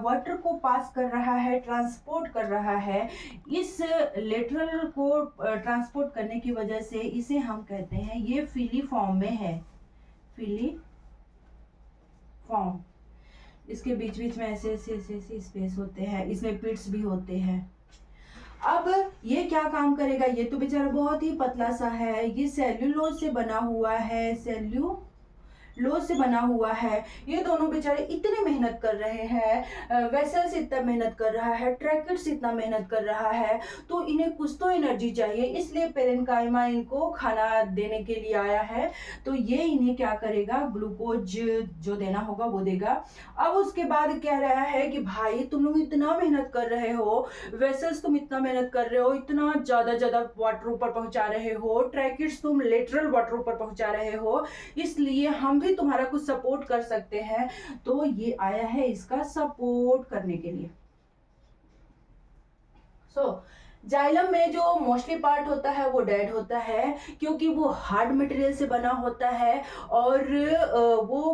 वाटर को पास कर रहा है, ट्रांसपोर्ट कर रहा है। इस लेटरल को ट्रांसपोर्ट करने की वजह से इसे हम कहते हैं, ये फिली फॉर्म में है, फिली फॉर्म। इसके बीच बीच में ऐसे स्पेस होते हैं, इसमें पिट्स भी होते हैं। अब ये क्या काम करेगा, ये तो बेचारा बहुत ही पतला सा है, ये सेल्यूलोज से बना हुआ है, सेल्यूलोज से बना हुआ है। ये दोनों बेचारे इतने मेहनत कर रहे हैं, वेसल्स इतना मेहनत कर रहा है, ट्रैकिड्स इतना मेहनत कर रहा है, तो इन्हें कुछ तो एनर्जी चाहिए। इसलिए पेरेनकाइमा इनको खाना देने के लिए आया है। तो ये इन्हें क्या करेगा, ग्लूकोज जो देना होगा वो देगा। अब उसके बाद कह रहा है कि भाई तुम लोग इतना मेहनत कर रहे हो, वेसल्स तुम इतना मेहनत कर रहे हो, इतना ज्यादा वाटर ऊपर पहुंचा रहे हो, ट्रैकिड्स तुम लेटरल वाटर ऊपर पहुंचा रहे हो, इसलिए हम भी तुम्हारा कुछ सपोर्ट कर सकते हैं। तो ये आया है इसका सपोर्ट करने के लिए। जाइलम में जो मोस्टली पार्ट होता है वो डेड होता है, क्योंकि वो हार्ड मटेरियल से बना होता है और वो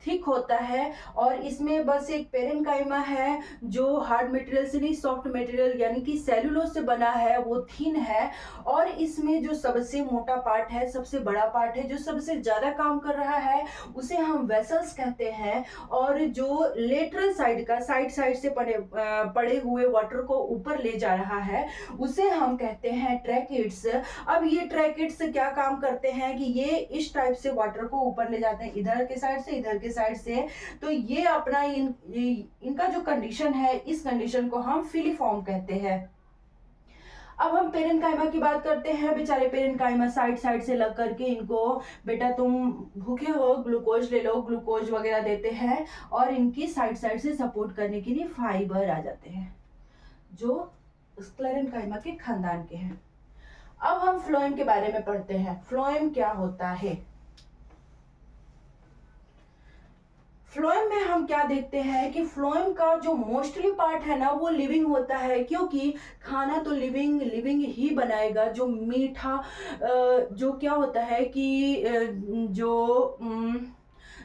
थिक होता है। और इसमें बस एक पेरेनकाइमा है जो हार्ड मटेरियल से नहीं, सॉफ्ट मटेरियल यानी कि सेलुलोज से बना है, वो थिन है। और इसमें जो सबसे मोटा पार्ट है, सबसे बड़ा पार्ट है, जो सबसे ज्यादा काम कर रहा है, उसे हम वेसल्स कहते हैं। और जो लेटरल साइड का, साइड से पड़े हुए वाटर को ऊपर ले जा रहा है, उसे हम कहते हैं ट्रैकिड्स। अब ये ट्रैकिड्स क्या काम करते हैं कि ये इस टाइप से वाटर को ऊपर ले जाते हैं, इधर के साइड से इधर के साइड से। तो ये अपना इनका जो कंडीशन है, इस कंडीशन को हम फिलीफॉर्म कहते हैं। अब हम पेरेन्काइमा की बात करते हैं। बेचारे पेरेन्काइमा साइड साइड से लग करके इनको, बेटा तुम भूखे हो, ग्लूकोज ले लो, ग्लूकोज वगैरह देते हैं, और इनकी साइड साइड से सपोर्ट करने के लिए फाइबर आ जाते हैं जो स्क्लेरेन्काइमा के खानदान के हैं। अब हम फ्लोएम के बारे में पढ़ते हैं। फ्लोएम क्या होता है? फ्लोएम में हम क्या देखते हैं कि फ्लोएम का जो मोस्टली पार्ट है ना, वो लिविंग होता है, क्योंकि खाना तो लिविंग लिविंग ही बनाएगा। जो मीठा जो क्या होता है कि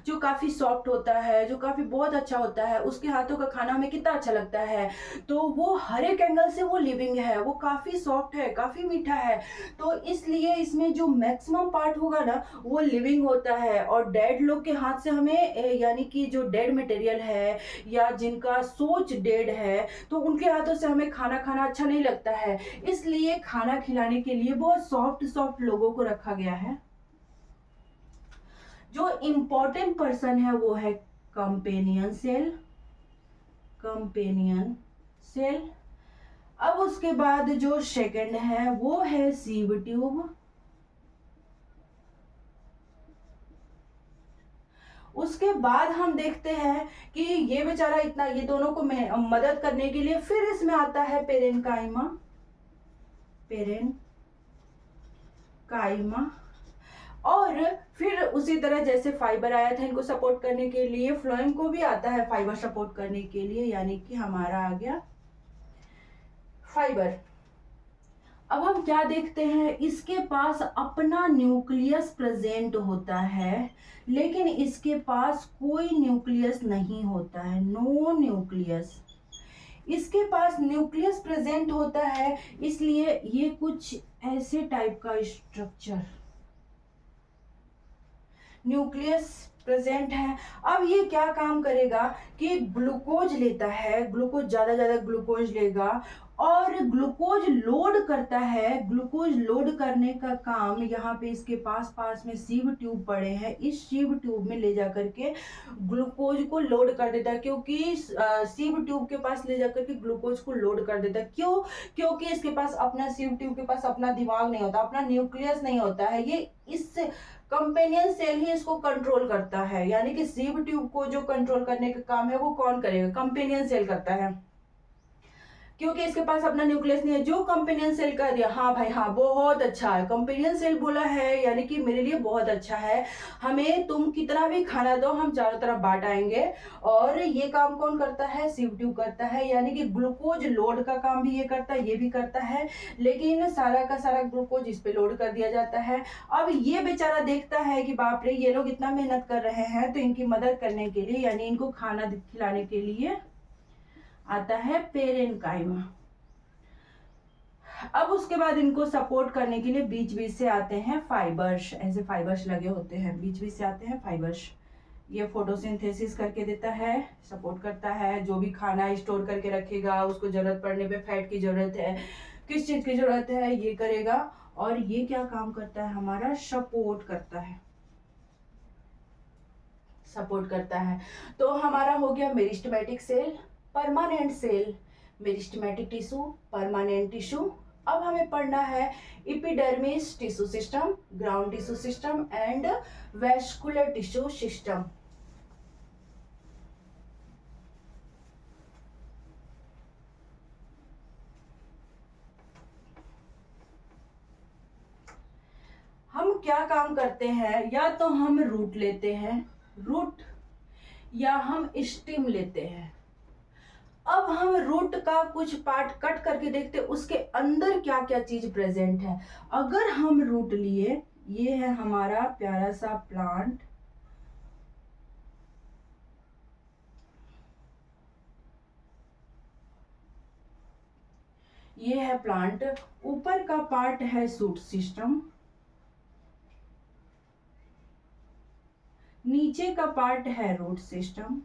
जो काफ़ी सॉफ्ट होता है, जो काफ़ी बहुत अच्छा होता है, उसके हाथों का खाना हमें कितना अच्छा लगता है। तो वो हर एक एंगल से वो लिविंग है, वो काफ़ी सॉफ्ट है, काफ़ी मीठा है। तो इसलिए इसमें जो मैक्सिमम पार्ट होगा ना, वो लिविंग होता है। और डेड लोग के हाथ से हमें यानी कि जो डेड मटेरियल है या जिनका सोच डेड है, तो उनके हाथों से हमें खाना खाना अच्छा नहीं लगता है। इसलिए खाना खिलाने के लिए बहुत सॉफ्ट सॉफ्ट लोगों को रखा गया है। जो इम्पोर्टेंट पर्सन है वो है कंपेनियन सेल। Companion cell. अब उसके बाद जो सेकंड है वो है सीव ट्यूब। उसके बाद हम देखते हैं कि ये बेचारा इतना, ये दोनों को मदद करने के लिए फिर इसमें आता है पेरेन्काइमा। पेरेन्काइमा। और फिर उसी तरह जैसे फाइबर आया था इनको सपोर्ट करने के लिए, फ्लोएम को भी आता है फाइबर सपोर्ट करने के लिए, यानी कि हमारा आ गया फाइबर। अब हम क्या देखते हैं, इसके पास अपना न्यूक्लियस प्रेजेंट होता है, लेकिन इसके पास कोई न्यूक्लियस नहीं होता है, नो न्यूक्लियस। इसके पास न्यूक्लियस प्रेजेंट होता है, इसलिए ये कुछ ऐसे टाइप का स्ट्रक्चर, न्यूक्लियस प्रेजेंट है। अब ये क्या काम करेगा कि ग्लूकोज लेता है, ग्लूकोज ज्यादा ग्लूकोज लेगा और ग्लूकोज लोड करता है। ग्लूकोज लोड करने का काम यहाँ पे इसके पास में सीव ट्यूब पड़े हैं, इस सीव ट्यूब में ले जा करके ग्लूकोज को लोड कर देता है, क्योंकि सीव ट्यूब के पास ले जा करके ग्लूकोज को लोड कर देता है। क्यों? क्योंकि इसके पास अपना, सीव ट्यूब के पास अपना दिमाग नहीं होता, अपना न्यूक्लियस नहीं होता है। ये इस कंपेनियन सेल ही इसको कंट्रोल करता है, यानी कि सीव ट्यूब को जो कंट्रोल करने का काम है वो कौन करेगा? कंपेनियन सेल करता है, क्योंकि इसके पास अपना न्यूक्लियस नहीं है। जो कंपेनियन सेल कर दिया, हाँ भाई हाँ बहुत अच्छा है, कंपेनियन सेल बोला है यानी कि मेरे लिए बहुत अच्छा है, हमें तुम कितना भी खाना दो हम चारों तरफ बांट आएंगे। और ये काम कौन करता है? सीव ट्यूब करता है, यानी कि ग्लूकोज लोड का काम भी ये करता है, ये भी करता है, लेकिन सारा का सारा ग्लूकोज इस पे लोड कर दिया जाता है। अब ये बेचारा देखता है कि बाप रे, ये लोग इतना मेहनत कर रहे हैं, तो इनकी मदद करने के लिए, यानी इनको खाना खिलाने के लिए आता है पेरेन्काइमा। अब उसके बाद इनको सपोर्ट करने के लिए बीच बीच से आते हैं फाइबर्स, ऐसे फाइबर्स लगे होते हैं, बीच बीच से आते हैं फाइबर्स। ये फोटोसिंथेसिस करके देता है, सपोर्ट करता है, जो भी खाना स्टोर करके रखेगा, उसको जरूरत पड़ने पे फैट की जरूरत है, किस चीज की जरूरत है, ये करेगा। और ये क्या काम करता है? हमारा सपोर्ट करता है, सपोर्ट करता है। तो हमारा हो गया meristematic cell, permanent cell, meristematic tissue, permanent tissue. अब हमें पढ़ना है epidermis tissue system, ground tissue system and vascular tissue system. हम क्या काम करते हैं, या तो हम रूट लेते हैं, रूट, या हम स्टिम लेते हैं। अब हम रूट का कुछ पार्ट कट करके देखते हैं उसके अंदर क्या क्या चीज प्रेजेंट है। अगर हम रूट लिए, ये है हमारा प्यारा सा प्लांट, ये है प्लांट, ऊपर का पार्ट है शूट सिस्टम, नीचे का पार्ट है रूट सिस्टम।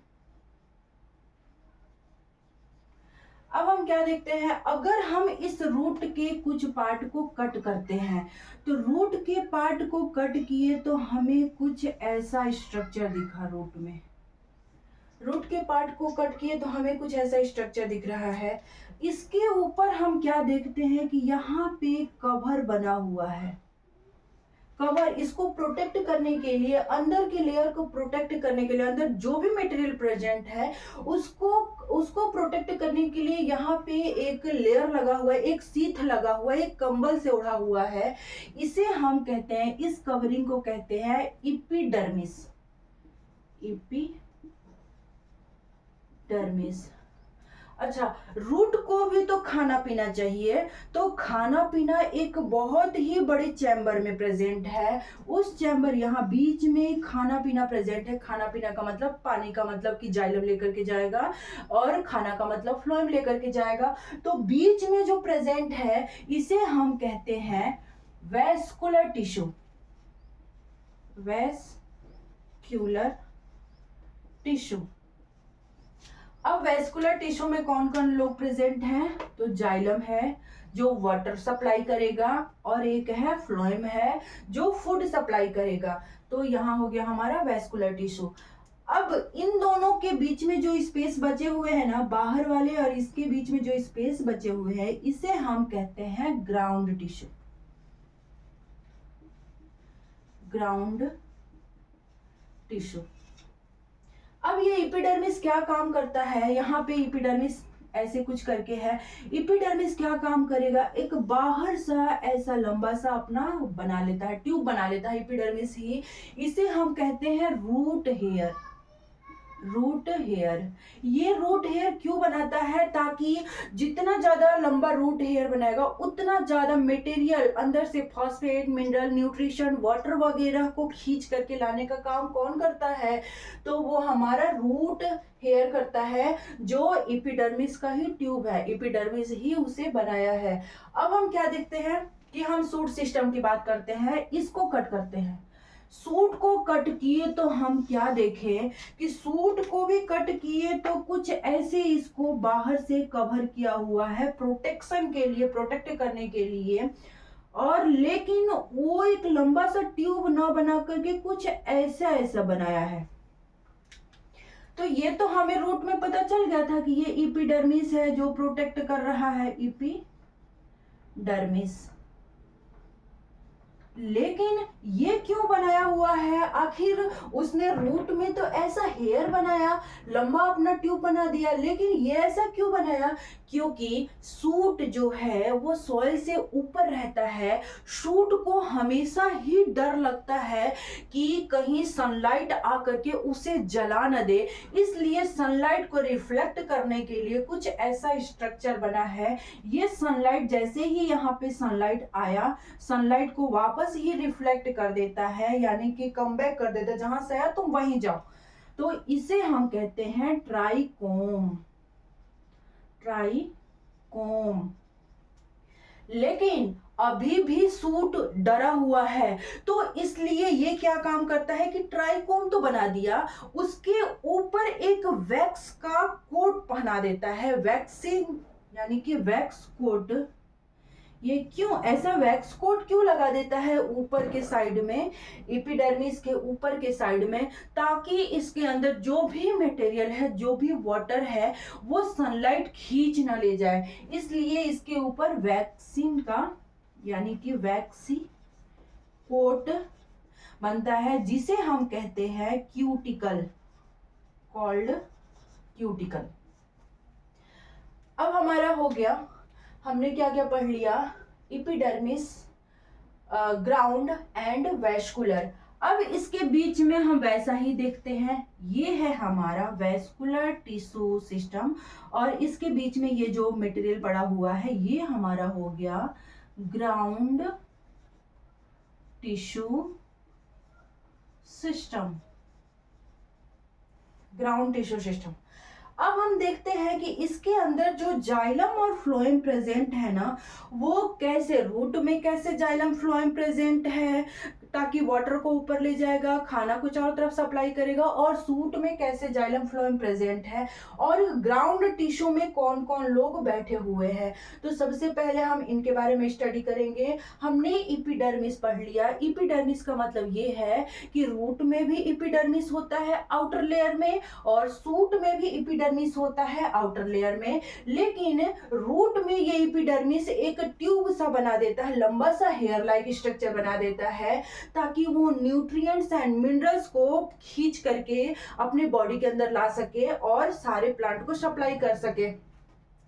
अब हम हम क्या देखते हैं, अगर हम इस रूट के कुछ पार्ट को कट करते हैं तो रूट के पार्ट को कट किए तो हमें कुछ ऐसा स्ट्रक्चर दिखा। रूट के पार्ट को कट किए तो हमें कुछ ऐसा स्ट्रक्चर दिख रहा है। इसके ऊपर हम क्या देखते हैं कि यहाँ पे कवर बना हुआ है। कवर इसको प्रोटेक्ट करने के लिए, अंदर के लेयर को प्रोटेक्ट करने के लिए, अंदर जो भी मटेरियल प्रेजेंट है उसको प्रोटेक्ट करने के लिए यहाँ पे एक लेयर लगा हुआ है, एक सीथ लगा हुआ है, एक कंबल से ओढ़ा हुआ है। इसे हम कहते हैं, इस कवरिंग को कहते हैं इपिडर्मिस। इपिडर्मिस। अच्छा, रूट को भी तो खाना पीना चाहिए, तो खाना पीना एक बहुत ही बड़े चैम्बर में प्रेजेंट है। उस चैम्बर, यहाँ बीच में खाना पीना प्रेजेंट है। खाना पीना का मतलब, पानी का मतलब कि जाइलम लेकर के जाएगा, और खाना का मतलब फ्लोएम लेकर के जाएगा। तो बीच में जो प्रेजेंट है इसे हम कहते हैं वैस्कुलर टिश्यू। Vascular tissue. अब वैस्कुलर टिश्यू में कौन कौन लोग प्रेजेंट हैं, तो जाइलम है जो वाटर सप्लाई करेगा, और एक है फ्लोएम है जो फूड सप्लाई करेगा। तो यहाँ हो गया हमारा वैस्कुलर टिश्यू। अब इन दोनों के बीच में जो स्पेस बचे हुए हैं ना, बाहर वाले और इसके बीच में जो स्पेस बचे हुए हैं, इसे हम कहते हैं ग्राउंड टिश्यू। Ground tissue. अब ये इपिडर्मिस क्या काम करता है, यहाँ पे इपिडर्मिस ऐसे कुछ करके है। इपिडर्मिस क्या काम करेगा, एक बाहर सा ऐसा लंबा सा अपना बना लेता है, ट्यूब बना लेता है इपिडर्मिस ही। इसे हम कहते हैं रूट हेयर। Root hair. ये रूट हेयर क्यों बनाता है, ताकि जितना ज्यादा लंबा रूट हेयर बनाएगा उतना ज्यादा मटेरियल अंदर से, फॉस्फेट, मिनरल, न्यूट्रिशन, वाटर वगैरह को खींच करके लाने का काम कौन करता है, तो वो हमारा रूट हेयर करता है, जो एपिडर्मिस का ही ट्यूब है, एपिडर्मिस ही उसे बनाया है। अब हम क्या देखते हैं कि हम सूट सिस्टम की बात करते हैं, इसको कट करते हैं। सूट को कट किए तो हम क्या देखें कि सूट को भी कट किए तो कुछ ऐसे इसको बाहर से कवर किया हुआ है प्रोटेक्शन के लिए, प्रोटेक्ट करने के लिए। और लेकिन वो एक लंबा सा ट्यूब ना बना करके कुछ ऐसा ऐसा बनाया है। तो ये तो हमें रूट में पता चल गया था कि ये इपिडर्मिस है जो प्रोटेक्ट कर रहा है, इपिडर्मिस। लेकिन ये क्यों बनाया हुआ है, आखिर उसने रूट में तो ऐसा हेयर बनाया, लंबा अपना ट्यूब बना दिया, लेकिन ये ऐसा क्यों बनाया, क्योंकि सूट जो है वो सॉइल से ऊपर रहता है। सूट को हमेशा ही डर लगता है कि कहीं सनलाइट आकर के उसे जला न दे, इसलिए सनलाइट को रिफ्लेक्ट करने के लिए कुछ ऐसा स्ट्रक्चर बना है। ये सनलाइट, जैसे ही यहाँ पे सनलाइट आया, सनलाइट को वापस ही रिफ्लेक्ट कर देता है, यानी कि कम बैक कर देता है, जहां से आया तुम वहीं जाओ। तो इसे हम कहते हैं ट्राइकोम। ट्राइकोम। लेकिन अभी भी सूट डरा हुआ है, तो इसलिए ये क्या काम करता है कि ट्राइकोम तो बना दिया, उसके ऊपर एक वैक्स का कोट पहना देता है, वैक्सिंग यानी कि वैक्स कोट। ये क्यों ऐसा वैक्स कोट क्यों लगा देता है ऊपर के साइड में, एपिडर्मिस के ऊपर के साइड में, ताकि इसके अंदर जो भी मटेरियल है, जो भी वाटर है, वो सनलाइट खींच ना ले जाए। इसलिए इसके ऊपर वैक्सीन का यानी कि वैक्सी कोट बनता है, जिसे हम कहते हैं क्यूटिकल, कॉल्ड क्यूटिकल। अब हमारा हो गया, हमने क्या क्या पढ़ लिया, इपिडर्मिस, ग्राउंड एंड वैस्कुलर। अब इसके बीच में हम वैसा ही देखते हैं, ये है हमारा वैस्कुलर टिश्यू सिस्टम, और इसके बीच में ये जो मटेरियल पड़ा हुआ है ये हमारा हो गया ground tissue system. Ground tissue system. अब हम देखते हैं कि इसके अंदर जो जाइलम और फ्लोएम प्रेजेंट है ना, वो कैसे, रूट में कैसे जाइलम फ्लोएम प्रेजेंट है ताकि वाटर को ऊपर ले जाएगा, खाना को चारों तरफ सप्लाई करेगा, और सूट में कैसे जाइलम फ्लोएम प्रेजेंट है, और ग्राउंड टिश्यू में कौन कौन लोग बैठे हुए हैं। तो सबसे पहले हम इनके बारे में स्टडी करेंगे। हमने इपिडर्मिस पढ़ लिया। इपिडर्मिस का मतलब ये है कि रूट में भी इपिडर्मिस होता है आउटर लेयर में, और सूट में भी इपिडर्मिस होता है आउटर लेयर में। लेकिन रूट में ये इपिडर्मिस एक ट्यूब सा बना देता है, लंबा सा हेयर लाइक स्ट्रक्चर बना देता है, ताकि वो न्यूट्रिएंट्स एंड मिनरल्स को खींच करके अपने बॉडी के अंदर ला सके और सारे प्लांट को सप्लाई कर सके।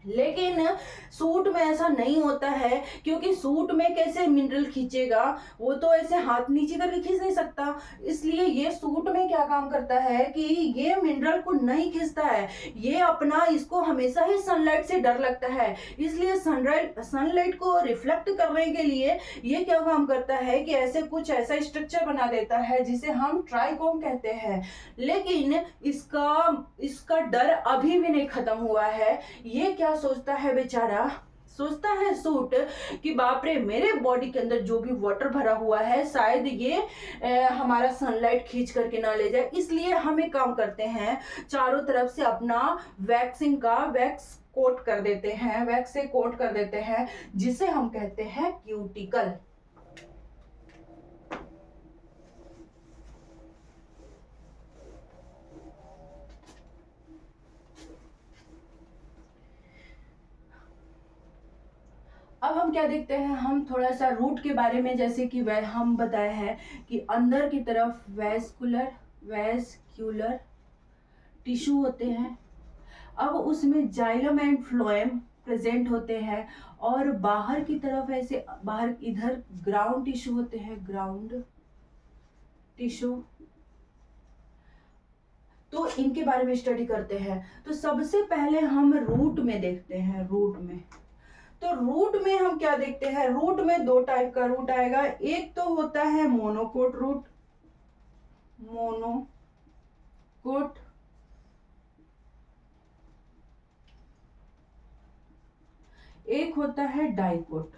लेकिन सूट में ऐसा नहीं होता है, क्योंकि सूट में कैसे मिनरल खींचेगा, वो तो ऐसे हाथ नीचे करके खींच नहीं सकता। इसलिए ये सूट में क्या काम करता है कि ये मिनरल को नहीं खींचता है, ये अपना, इसको हमेशा ही सनलाइट से डर लगता है, इसलिए सनलाइट को रिफ्लेक्ट करने के लिए ये क्या काम करता है कि ऐसे कुछ ऐसा स्ट्रक्चर बना देता है जिसे हम ट्राइकोम कहते हैं। लेकिन इसका डर अभी भी नहीं खत्म हुआ है। ये क्या सोचता है बेचारा, सोचता है सूट कि बाप रे, मेरे बॉडी के अंदर जो भी वाटर भरा हुआ है शायद ये हमारा सनलाइट खींच करके ना ले जाए, इसलिए हम एक काम करते हैं, चारों तरफ से अपना वैक्स कोट कर देते हैं, वैक्स से कोट कर देते हैं, जिसे हम कहते हैं क्यूटिकल। अब हम क्या देखते हैं, हम थोड़ा सा रूट के बारे में, जैसे कि वह हम बताए हैं कि अंदर की तरफ वैस्कुलर टिश्यू होते हैं, अब उसमें जाइलम एंड फ्लोएम प्रेजेंट होते हैं, और बाहर की तरफ ऐसे, बाहर इधर ग्राउंड टिश्यू होते हैं, ग्राउंड टिश्यू। तो इनके बारे में स्टडी करते हैं। तो सबसे पहले हम रूट में देखते हैं, रूट में। तो रूट में हम क्या देखते हैं, रूट में दो टाइप का रूट आएगा। एक तो होता है मोनोकोट रूट, मोनोकोट, एक होता है डाइकोट,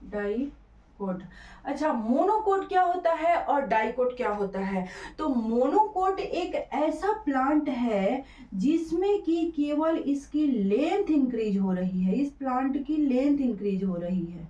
डाइकोट। अच्छा, मोनोकोट क्या होता है और डाइकोट क्या होता है? तो मोनोकोट एक ऐसा प्लांट है जिसमें कि केवल इसकी लेंथ इंक्रीज हो रही है, इस प्लांट की लेंथ इंक्रीज हो रही है।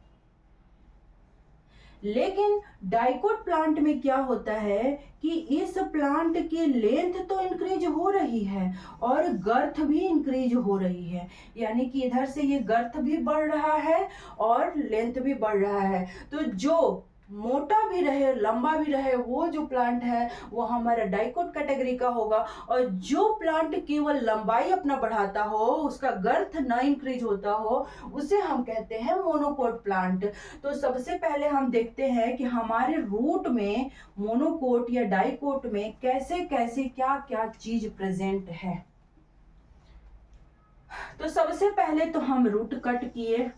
लेकिन डाइकोट प्लांट में क्या होता है कि इस प्लांट की लेंथ तो इंक्रीज हो रही है और गर्थ भी इंक्रीज हो रही है, यानी कि इधर से ये गर्थ भी बढ़ रहा है और लेंथ भी बढ़ रहा है। तो जो मोटा भी रहे, लंबा भी रहे, वो जो प्लांट है वो हमारा डाइकोट कैटेगरी का होगा। और जो प्लांट केवल लंबाई अपना बढ़ाता हो, उसका गर्थ ना इंक्रीज होता हो, उसे हम कहते हैं मोनोकोट प्लांट। तो सबसे पहले हम देखते हैं कि हमारे रूट में मोनोकोट या डाइकोट में कैसे कैसे क्या क्या चीज प्रेजेंट है। तो सबसे पहले तो हम रूट कट किए,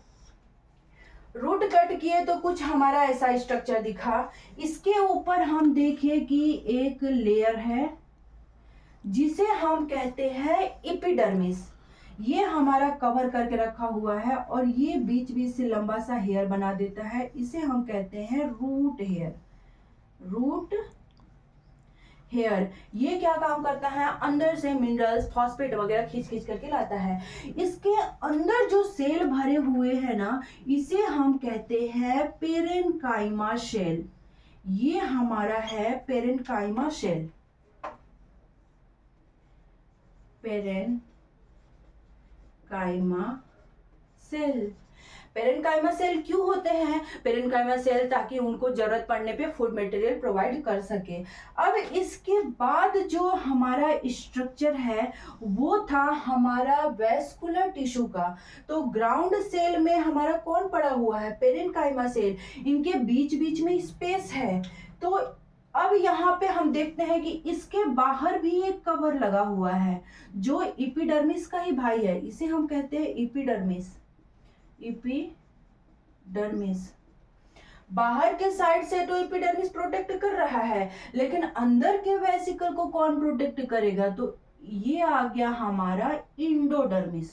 तो कुछ हमारा ऐसा स्ट्रक्चर दिखा। इसके ऊपर हम देखिए कि एक लेयर है जिसे हम कहते हैं एपिडर्मिस। ये हमारा कवर करके रखा हुआ है और ये बीच बीच से लंबा सा हेयर बना देता है, इसे हम कहते हैं रूट हेयर। रूट हेयर ये क्या काम करता है, अंदर से मिनरल्स, फॉस्फेट वगैरह खींच खींच करके लाता है। इसके अंदर जो सेल भरे हुए हैं ना, इसे हम कहते हैं पेरेन्काइमा शेल। ये हमारा है parenchyma cell, parenchyma cell. Parenchyma cell क्यों होते हैं? पेरेन्काइमा सेल ताकि उनको जरूरत पड़ने पे फूड मटेरियल प्रोवाइड कर सके। अब इसके बाद जो हमारा स्ट्रक्चर है वो था हमारा वैस्कुलर टिश्यू का। तो ग्राउंड सेल में हमारा कौन पड़ा हुआ है? Parenchyma cell. इनके बीच बीच में स्पेस है। तो अब यहाँ पे हम देखते हैं कि इसके बाहर भी एक कवर लगा हुआ है जो एपिडर्मिस का ही भाई है, इसे हम कहते हैं एपिडर्मिस। एपिडर्मिस बाहर के साइड से तो एपिडर्मिस प्रोटेक्ट कर रहा है, लेकिन अंदर के वेसिकल को कौन प्रोटेक्ट करेगा? तो ये आ गया हमारा इंडोडर्मिस।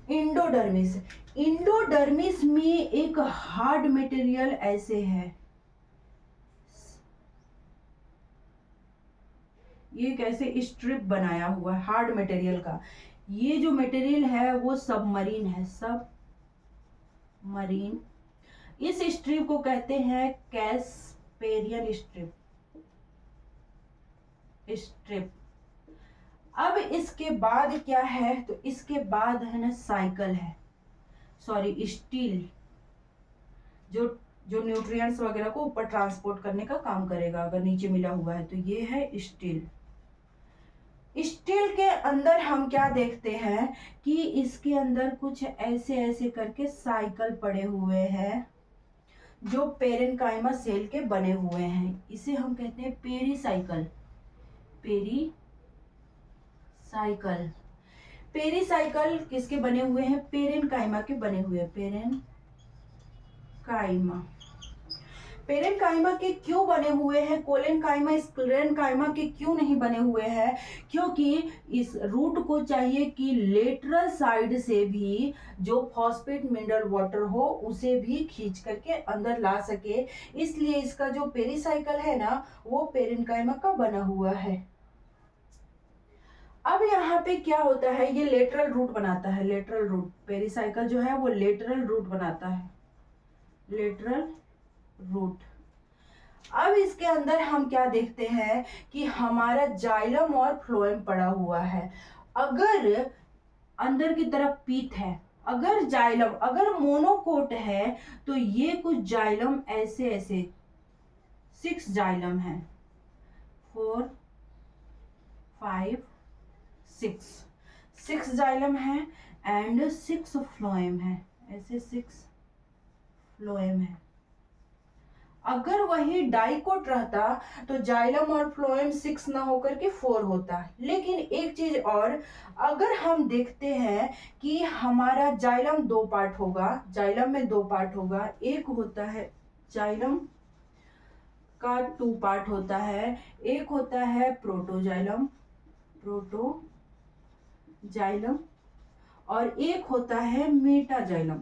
इंडोडर्मिस इंडोडर्मिस में एक हार्ड मटेरियल ऐसे है, ये कैसे स्ट्रिप बनाया हुआ है हार्ड मटेरियल का। ये जो मटेरियल है वो सबमरीन है, सबमरीन। इस स्ट्रिप को कहते हैं कैस्पेरियन स्ट्रिप। अब इसके बाद क्या है, तो इसके बाद है ना साइकिल है, सॉरी स्टील, जो जो न्यूट्रिएंट्स वगैरह को ऊपर ट्रांसपोर्ट करने का काम करेगा अगर नीचे मिला हुआ है, तो ये है स्टील। स्टील के अंदर हम क्या देखते हैं कि इसके अंदर कुछ ऐसे ऐसे करके साइकिल पड़े हुए हैं जो पेरेन्काइमा सेल के बने हुए हैं। इसे हम कहते हैं पेरीसाइकिल। पेरीसाइकिल किसके बने हुए हैं, पेरेन्काइमा के बने हुए हैं। पेरेन्काइमा के क्यों बने हुए हैं, कोलेनकाइमा स्क्लेरेनकाइमा के क्यों नहीं बने हुए हैं, क्योंकि इस रूट को चाहिए कि लेटरल साइड से भी जो फॉस्फेट मिनरल वाटर हो उसे भी खींच करके अंदर ला सके, इसलिए इसका जो पेरीसाइकिल है ना वो पेरेन्काइमा का बना हुआ है। अब यहाँ पे क्या होता है, ये लेटरल रूट बनाता है, लेटरल रूट। पेरीसाइकिल जो है वो लेटरल रूट बनाता है, लेटरल रूट। अब इसके अंदर हम क्या देखते हैं कि हमारा जाइलम और फ्लोएम पड़ा हुआ है। अगर अंदर की तरफ पीत है, अगर जाइलम, अगर मोनोकोट है तो ये कुछ जाइलम ऐसे ऐसे 6 जाइलम है, 4 5 6 जाइलम है एंड 6 फ्लोएम है, ऐसे 6 फ्लोएम है। अगर वही डाइकोट रहता तो जाइलम और फ्लोएम 6 ना होकर के 4 होता। लेकिन एक चीज और, अगर हम देखते हैं कि हमारा जाइलम 2 पार्ट होगा, जाइलम में 2 पार्ट होगा, एक होता है जाइलम का 2 पार्ट होता है, एक होता है प्रोटोजाइलम और एक होता है मेटाजाइलम।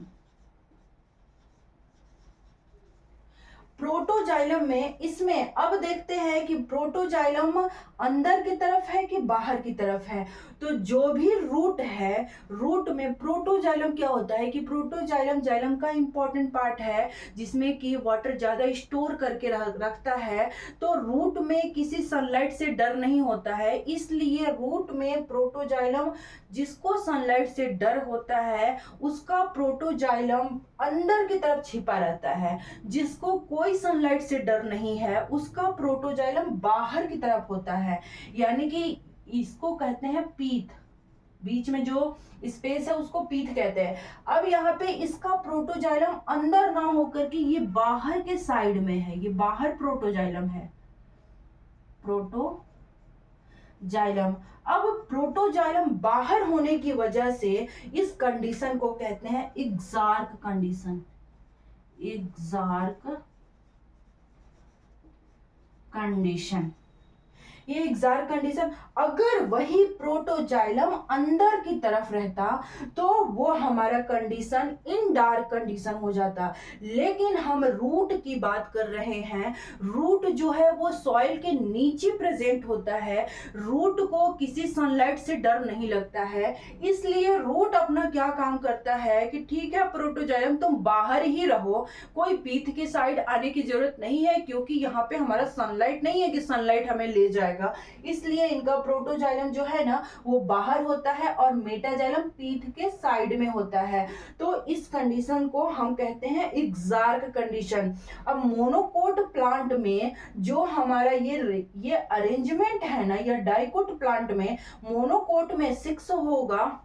प्रोटोजाइलम में, इसमें अब देखते हैं कि प्रोटोजाइलम अंदर की तरफ है कि बाहर की तरफ है। तो जो भी रूट है, रूट में प्रोटोजाइलम क्या होता है कि प्रोटोजाइलम जाइलम का इंपॉर्टेंट पार्ट है जिसमें कि वाटर ज्यादा स्टोर करके रखता है। तो रूट में किसी सनलाइट से डर नहीं होता है, इसलिए रूट में प्रोटोजाइलम, जिसको सनलाइट से डर होता है उसका प्रोटोजाइलम अंदर की तरफ छिपा रहता है। जिसको कोई सनलाइट से डर नहीं है उसका प्रोटोजाइलम बाहर की तरफ होता है, यानी कि इसको कहते हैं पीथ। बीच में जो स्पेस है उसको पीथ कहते हैं। अब यहाँ पे इसका प्रोटोजाइलम अंदर ना होकर के ये बाहर के साइड में है, ये बाहर प्रोटोजाइलम है, प्रोटोजाइलम। अब प्रोटोजाइलम बाहर होने की वजह से इस कंडीशन को कहते हैं एग्जार्क कंडीशन। ये एग्जार्क कंडीशन, अगर वही प्रोटोजाइलम अंदर की तरफ रहता तो वो हमारा कंडीशन इन डार्क कंडीशन हो जाता। लेकिन हम रूट की बात कर रहे हैं, रूट जो है वो सॉइल के नीचे प्रेजेंट होता है, रूट को किसी सनलाइट से डर नहीं लगता है, इसलिए रूट अपना क्या काम करता है कि ठीक है प्रोटोजाइलम तुम बाहर ही रहो, कोई पीठ के साइड आने की जरूरत नहीं है, क्योंकि यहाँ पे हमारा सनलाइट नहीं है कि सनलाइट हमें ले जाएगा, इसलिए इनका प्रोटोजाइलम जो है ना वो बाहर होता है और मेटाजाइलम पीठ के साइड में होता है। तो इस कंडीशन को हम कहते हैं एग्जार्क कंडीशन। अब मोनोकोट प्लांट में जो हमारा ये अरेंजमेंट है ना, या डाइकोट प्लांट में मोनोकोट में 6 होगा,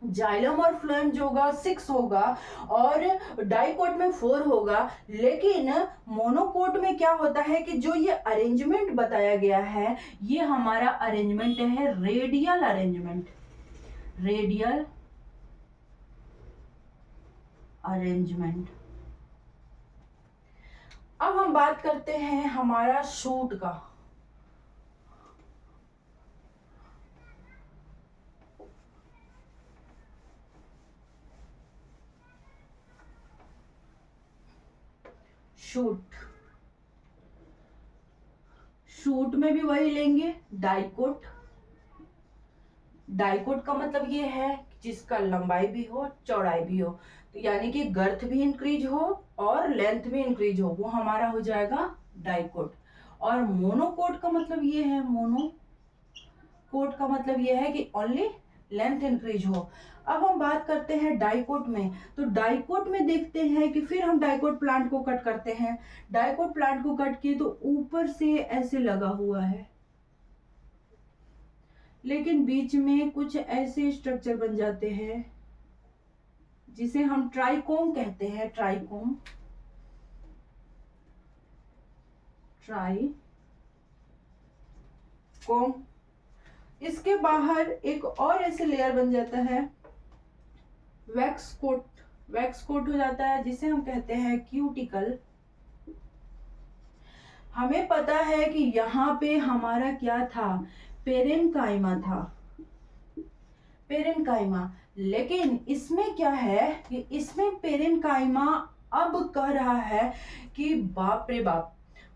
जाइलम और फ्लोएम जो होगा 6 होगा और डाइकोट में 4 होगा। लेकिन मोनोकोट में क्या होता है कि जो ये अरेंजमेंट बताया गया है ये हमारा अरेंजमेंट है रेडियल अरेंजमेंट। अब हम बात करते हैं हमारा शूट का। शूट, शूट में भी वही लेंगे, डाइकोट। डाइकोट का मतलब ये है जिसका लंबाई भी हो चौड़ाई भी हो, तो यानी कि गर्थ भी इंक्रीज हो और लेंथ भी इंक्रीज हो, वो हमारा हो जाएगा डाइकोट। और मोनोकोट का मतलब ये है, मोनोकोट का मतलब ये है कि ओनली लेंथ इंक्रीज हो। अब हम बात करते हैं डाइकोट में, तो डाइकोट में देखते हैं कि फिर हम डाइकोट प्लांट को कट करते हैं। डाइकोट प्लांट को कट किए तो ऊपर से ऐसे लगा हुआ है, लेकिन बीच में कुछ ऐसे स्ट्रक्चर बन जाते हैं जिसे हम ट्राइकोम कहते हैं। Trichome, trichome. इसके बाहर एक और ऐसे लेयर बन जाता है, वैक्स कोट। वैक्स कोट हो जाता है जिसे हम कहते हैं क्यूटिकल। हमें पता है कि यहाँ पे हमारा क्या था, पेरेनकाइमा था, पेरेनकाइमा। लेकिन इसमें क्या है कि इसमें पेरेनकाइमा अब कह रहा है कि बाप रे बाप,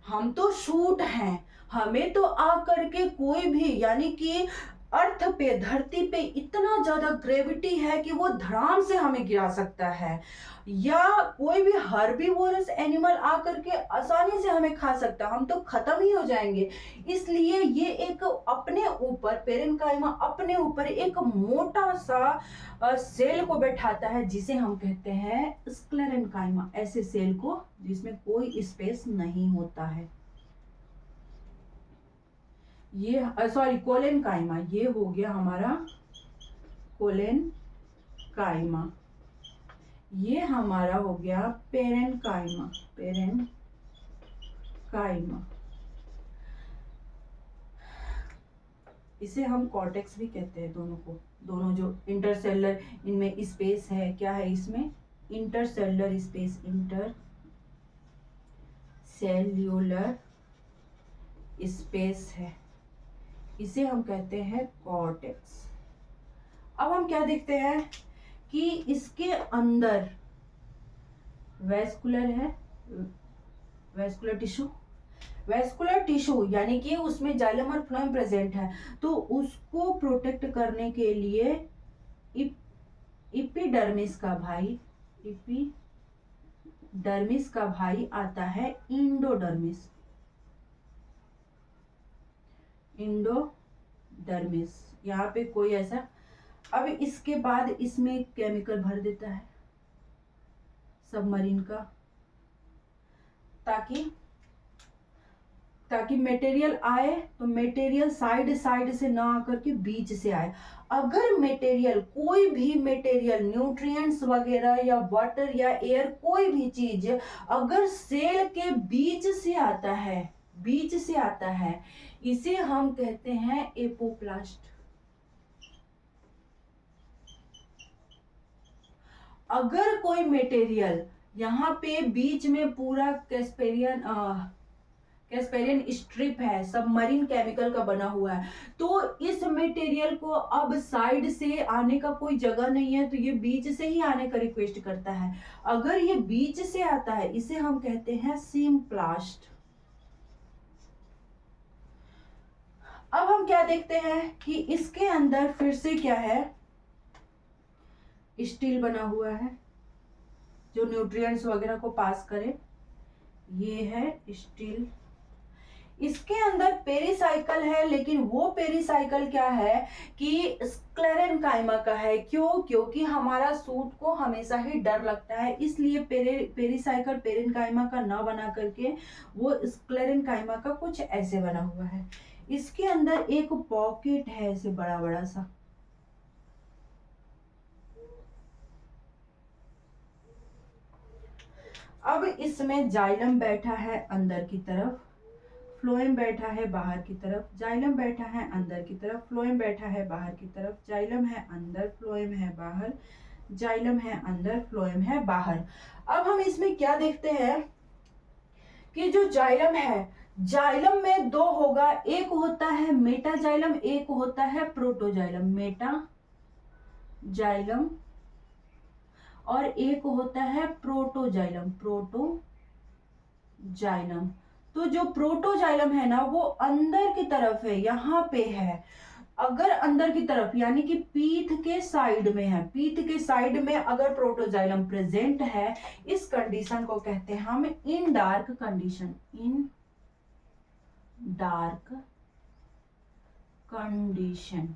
हम तो शूट हैं, हमें तो आकर के कोई भी, यानी कि अर्थ पे, धरती पे इतना ज्यादा ग्रेविटी है कि वो धड़ाम से हमें गिरा सकता है, या कोई भी हर्बीवोरस एनिमल आकर के आसानी से हमें खा सकता है, हम तो खत्म ही हो जाएंगे। इसलिए ये एक अपने ऊपर, पेरेनकाइमा अपने ऊपर एक मोटा सा सेल को बैठाता है जिसे हम कहते हैं स्क्लेरेनकाइमा, ऐसे सेल को जिसमें कोई स्पेस नहीं होता है। ये सॉरी, कोलेनकाइमा, ये हो गया हमारा कोलेनकाइमा। ये हमारा हो गया पेरेनकाइमा, पेरेनकाइमा। इसे हम कॉर्टेक्स भी कहते हैं दोनों को। दोनों जो इंटरसेलुलर इनमें स्पेस है, क्या है इसमें, इंटरसेलुलर स्पेस, इंटरसेल्यूलर स्पेस है, इसे हम कहते हैं कॉर्टेक्स। अब हम क्या देखते हैं कि इसके अंदर वैस्कुलर है, वैस्कुलर टिश्यू, वैस्कुलर टिश्यू यानी कि उसमें जाइलम और फ्लोएम प्रेजेंट है, तो उसको प्रोटेक्ट करने के लिए इपिडर्मिस का भाई, इपिडर्मिस का भाई आता है इंडोडर्मिस, इंडोडर्मिस। यहाँ पे कोई ऐसा, अब इसके बाद इसमें केमिकल भर देता है सबमरीन का, ताकि मटेरियल आए तो मटेरियल साइड साइड से ना आकर के बीच से आए। अगर मटेरियल, कोई भी मटेरियल, न्यूट्रिएंट्स वगैरह या वाटर या एयर, कोई भी चीज अगर सेल के बीच से आता है, बीच से आता है, इसे हम कहते हैं एपोप्लास्ट। अगर कोई मटेरियल यहाँ पे बीच में पूरा कैस्पेरियन स्ट्रिप है, सबमरीन केमिकल का बना हुआ है, तो इस मटेरियल को अब साइड से आने का कोई जगह नहीं है, तो ये बीच से ही आने का रिक्वेस्ट करता है। अगर ये बीच से आता है, इसे हम कहते हैं सीमप्लास्ट। अब हम क्या देखते हैं कि इसके अंदर फिर से क्या है, स्टील बना हुआ है जो न्यूट्रिएंट्स वगैरह को पास करे, ये है स्टील। इसके अंदर पेरिसाइकिल है, लेकिन वो पेरिसाइकिल क्या है कि स्क्लेरेनकाइमा का है। क्यों? क्योंकि हमारा सूट को हमेशा ही डर लगता है, इसलिए पेरिसाइकिल पेरेनकाइमा का ना बना करके वो स्क्लेरेनकाइमा का कुछ ऐसे बना हुआ है। इसके अंदर एक पॉकेट है ऐसे बड़ा बड़ा सा, अब इसमें जाइलम बैठा है अंदर की तरफ, फ्लोएम बैठा है बाहर की तरफ, जाइलम बैठा है अंदर की तरफ, फ्लोएम बैठा है बाहर की तरफ, जाइलम है अंदर, फ्लोएम है बाहर, जाइलम है अंदर, फ्लोएम है बाहर। अब हम इसमें क्या देखते हैं कि जो जाइलम है, जाइलम में दो होगा, एक होता है मेटाजाइलम, एक होता है प्रोटोजाइलम। मेटा जाइलम और एक होता है प्रोटोजाइलम। प्रोटोजाइलम, तो जो प्रोटोजाइलम है ना वो अंदर की तरफ है, यहां पे है। अगर अंदर की तरफ यानी कि पीठ के साइड में है, पीठ के साइड में अगर प्रोटोजाइलम प्रेजेंट है, इस कंडीशन को कहते हैं हम इन डार्क कंडीशन। इन डार्क कंडीशन।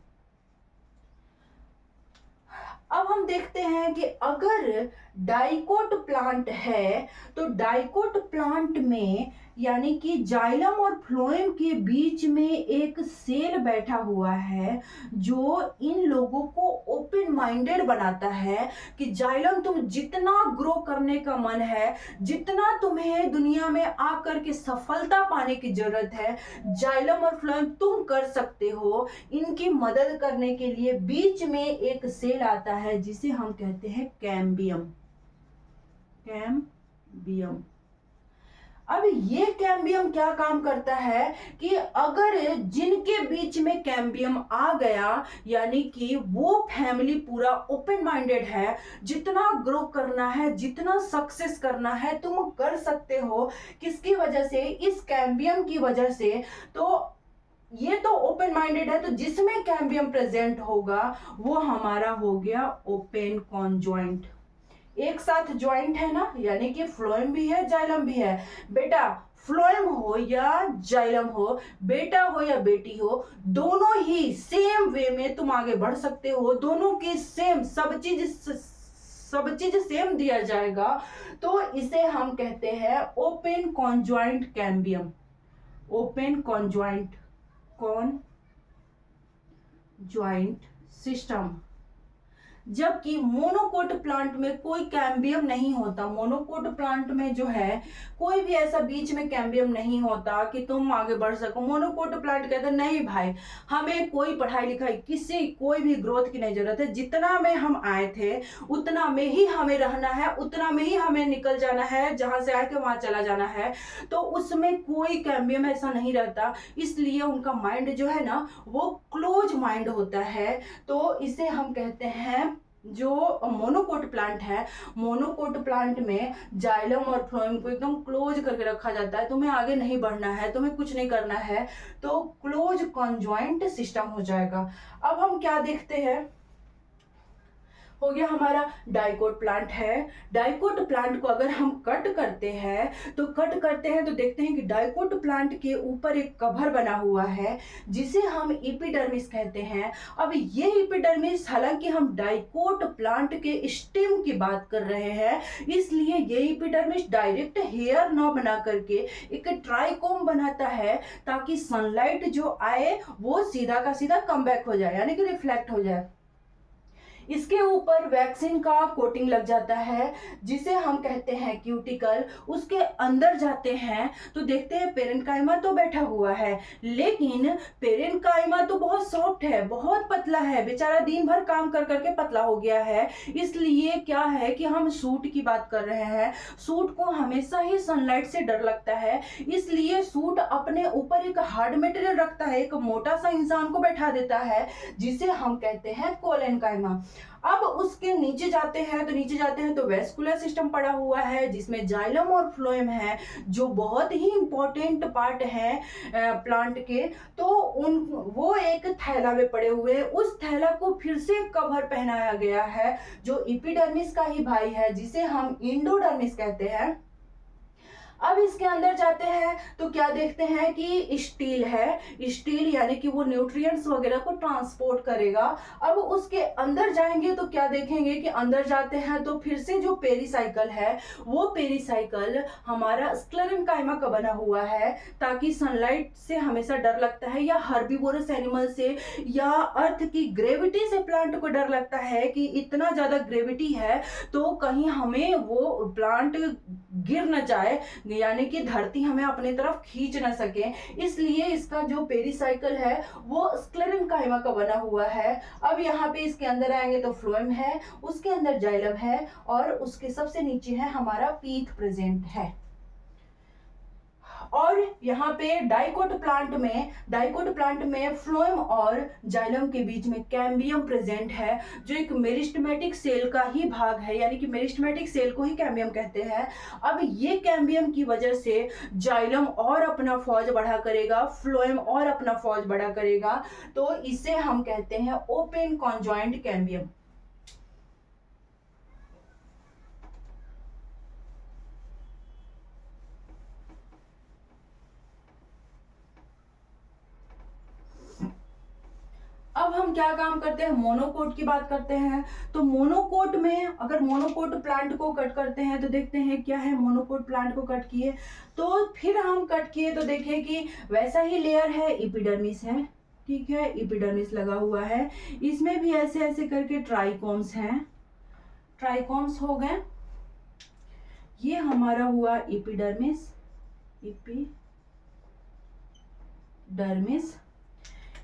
अब हम देखते हैं कि अगर डाइकोट प्लांट है तो डाइकोट प्लांट में यानी कि जाइलम और फ्लोएम के बीच में एक सेल बैठा हुआ है जो इन लोगों को ओपन माइंडेड बनाता है कि जाइलम तुम जितना ग्रो करने का मन है, जितना तुम्हें दुनिया में आकर के सफलता पाने की जरूरत है, जाइलम और फ्लोएम तुम कर सकते हो। इनकी मदद करने के लिए बीच में एक सेल आता है जिसे हम कहते हैं कैम्बियम। कैम्बियम। अब ये कैम्बियम क्या काम करता है कि अगर जिनके बीच में कैम्बियम आ गया यानी कि वो फैमिली पूरा ओपन माइंडेड है, जितना ग्रो करना है, जितना सक्सेस करना है तुम कर सकते हो। किसकी वजह से? इस कैम्बियम की वजह से। तो ये तो ओपन माइंडेड है, तो जिसमें कैम्बियम प्रेजेंट होगा वो हमारा हो गया ओपन कॉन्जॉइंट। एक साथ ज्वाइंट है ना, यानी कि फ्लोएम भी है जाइलम भी है। बेटा फ्लोएम हो या जाइलम हो, बेटा हो या बेटी हो, दोनों ही सेम वे में तुम आगे बढ़ सकते हो। दोनों की सेम सब चीज सेम दिया जाएगा। तो इसे हम कहते हैं open conjoint cambium. Open conjoint system. जबकि मोनोकोट प्लांट में कोई कैम्बियम नहीं होता। मोनोकोट प्लांट में जो है कोई भी ऐसा बीच में कैम्बियम नहीं होता कि तुम आगे बढ़ सको। मोनोकोट प्लांट कहते नहीं भाई, हमें कोई पढ़ाई लिखाई किसी कोई भी ग्रोथ की नहीं जरूरत है। जितना में हम आए थे उतना में ही हमें रहना है, उतना में ही हमें निकल जाना है, जहां से आए थे वहां चला जाना है। तो उसमें कोई कैम्बियम ऐसा नहीं रहता, इसलिए उनका माइंड जो है ना वो क्लोज माइंड होता है। तो इसे हम कहते हैं जो मोनोकोट प्लांट है, मोनोकोट प्लांट में जाइलम और फ्लोएम को एकदम क्लोज करके रखा जाता है। तुम्हें आगे नहीं बढ़ना है, तुम्हें कुछ नहीं करना है, तो क्लोज कॉन्जॉइंट सिस्टम हो जाएगा। अब हम क्या देखते हैं, हो गया हमारा डाइकोट प्लांट है। डाइकोट प्लांट को अगर हम कट करते हैं तो देखते हैं कि डाइकोट प्लांट के ऊपर एक कवर बना हुआ है जिसे हम एपिडर्मिस कहते हैं। अब ये एपिडर्मिस, हालांकि हम डाइकोट प्लांट के स्टेम की बात कर रहे हैं, इसलिए ये एपिडर्मिस डायरेक्ट हेयर न बना करके एक ट्राइकोम बनाता है ताकि सनलाइट जो आए वो सीधा का सीधा कम बैक हो जाए, यानी कि रिफ्लेक्ट हो जाए। इसके ऊपर वैक्सीन का कोटिंग लग जाता है जिसे हम कहते हैं क्यूटिकल। उसके अंदर जाते हैं तो देखते हैं पेरेन्काइमा तो बैठा हुआ है, लेकिन पेरेन्काइमा तो बहुत सॉफ्ट है, बहुत पतला है, बेचारा दिन भर काम कर करके पतला हो गया है। इसलिए क्या है कि हम सूट की बात कर रहे हैं, सूट को हमेशा ही सनलाइट से डर लगता है, इसलिए सूट अपने ऊपर एक हार्ड मटेरियल रखता है, एक मोटा सा इंसान को बैठा देता है जिसे हम कहते हैं कोलेनकाइमा। अब उसके नीचे जाते हैं तो वेस्कुलर सिस्टम पड़ा हुआ है जिसमें जाइलम और फ्लोएम है जो बहुत ही इंपॉर्टेंट पार्ट है प्लांट के। तो वो एक थैला में पड़े हुए हैं, उस थैला को फिर से कवर पहनाया गया है जो एपिडर्मिस का ही भाई है जिसे हम एंडोडर्मिस कहते हैं। अब इसके अंदर जाते हैं तो क्या देखते हैं कि स्टील है, स्टील यानी कि वो न्यूट्रिएंट्स वगैरह को ट्रांसपोर्ट करेगा। अब उसके अंदर जाएंगे तो क्या देखेंगे कि अंदर जाते हैं तो फिर से जो पेरिसाइकिल है वो पेरिसाइकिल हमारा स्क्लेरेन्काइमा का बना हुआ है ताकि सनलाइट से हमेशा डर लगता है, या हर्बीवोरस एनिमल से या अर्थ की ग्रेविटी से प्लांट को डर लगता है कि इतना ज्यादा ग्रेविटी है तो कहीं हमें वो प्लांट गिर न जाए, यानी कि धरती हमें अपने तरफ खींच ना सके। इसलिए इसका जो पेरिसाइकिल है वो स्क्लेरेन्काइमा का बना हुआ है। अब यहाँ पे इसके अंदर आएंगे तो फ्लोएम है, उसके अंदर जाइलम है और उसके सबसे नीचे है हमारा पीथ प्रेजेंट है। और यहाँ पे डाइकोट प्लांट में फ्लोएम और जाइलम के बीच में कैम्बियम प्रेजेंट है, जो एक मेरिस्टेमेटिक सेल का ही भाग है, यानी कि मेरिस्टेमेटिक सेल को ही कैम्बियम कहते हैं। अब ये कैम्बियम की वजह से जाइलम और अपना फौज बढ़ा करेगा, फ्लोएम और अपना फौज बढ़ा करेगा, तो इसे हम कहते हैं ओपन कॉन्जॉइंट कैम्बियम। अब हम क्या काम करते हैं, मोनोकोट की बात करते हैं। तो मोनोकोट में अगर मोनोकोट प्लांट को कट करते हैं तो देखते हैं क्या है, मोनोकोट प्लांट को कट किए तो फिर हम कट किए तो देखें कि वैसा ही लेयर है, एपिडर्मिस है, ठीक है, एपिडर्मिस लगा हुआ है। इसमें भी ऐसे ऐसे करके ट्राइकोम्स हैं, ट्राइकोम्स हो गए। ये हमारा हुआ एपिडर्मिस, एपिडर्मिस।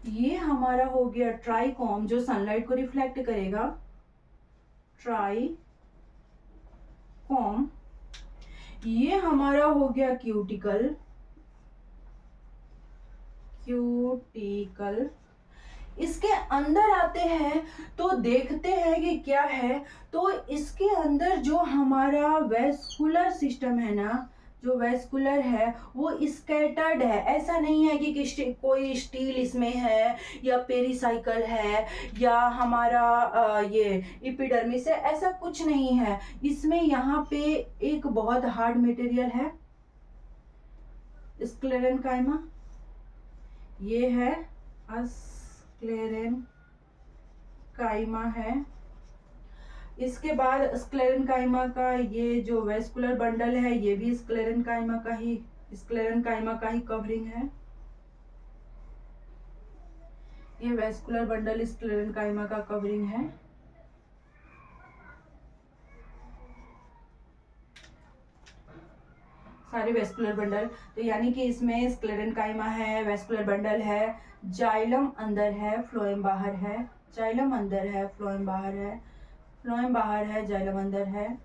ये हमारा हो गया ट्राइकोम जो सनलाइट को रिफ्लेक्ट करेगा, ट्राइकोम। ये हमारा हो गया क्यूटिकल, इसके अंदर आते हैं तो देखते हैं कि क्या है। तो इसके अंदर जो हमारा वेस्कुलर सिस्टम है ना, जो वेस्कुलर है वो स्कैटर्ड है। ऐसा नहीं है कि कोई स्टील इसमें है या पेरिसाइकल है या हमारा ये एपिडर्मिस है, ऐसा कुछ नहीं है इसमें। यहाँ पे एक बहुत हार्ड मटेरियल है, स्क्लेरेनकाइमा, ये है स्क्लेरेनकाइमा है। इसके बाद स्क्लेरेनकाइमा का ये जो वेस्कुलर बंडल है ये भी स्क्लेरेनकाइमा का ही कवरिंग है। ये वेस्कुलर बंडल स्क्लेरेनकाइमा का कवरिंग है। सारे वेस्कुलर बंडल, तो यानी कि इसमें स्क्लेरेनकाइमा है, वेस्कुलर बंडल है, जाइलम अंदर है, फ्लोएम बाहर है, जाइलम अंदर है, फ्लोएम बाहर है, फ्लोएम बाहर है, जाइलम अंदर है,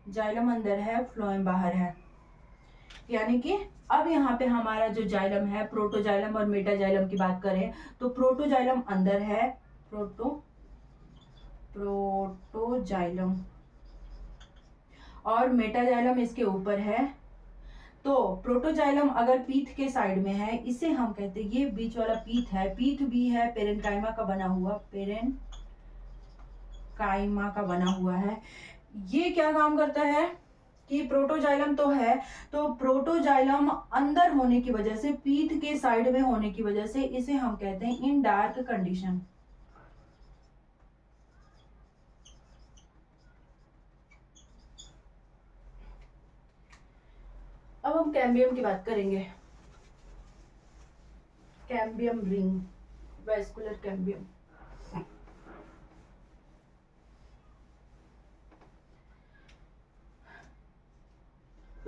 जाइलम अंदर है, फ्लोएम बाहर है। यानी कि अब यहाँ पे हमारा जो जाइलम है, प्रोटोजाइलम और मेटाजाइलम की बात करें तो प्रोटोजाइलम अंदर है, प्रोटोजाइलम, और मेटाजाइलम इसके ऊपर है। तो प्रोटोजाइलम अगर पीठ के साइड में है, इसे हम कहते हैं, ये बीच वाला पीठ है, पीठ भी है पेरेन्काइमा का बना हुआ, पेरेन्काइमा का बना हुआ है। ये क्या काम करता है कि प्रोटोजाइलम तो है, तो प्रोटोजाइलम अंदर होने की वजह से, पीठ के साइड में होने की वजह से इसे हम कहते हैं इन डार्क कंडीशन। अब हम कैम्बियम की बात करेंगे, cambium ring, vascular cambium.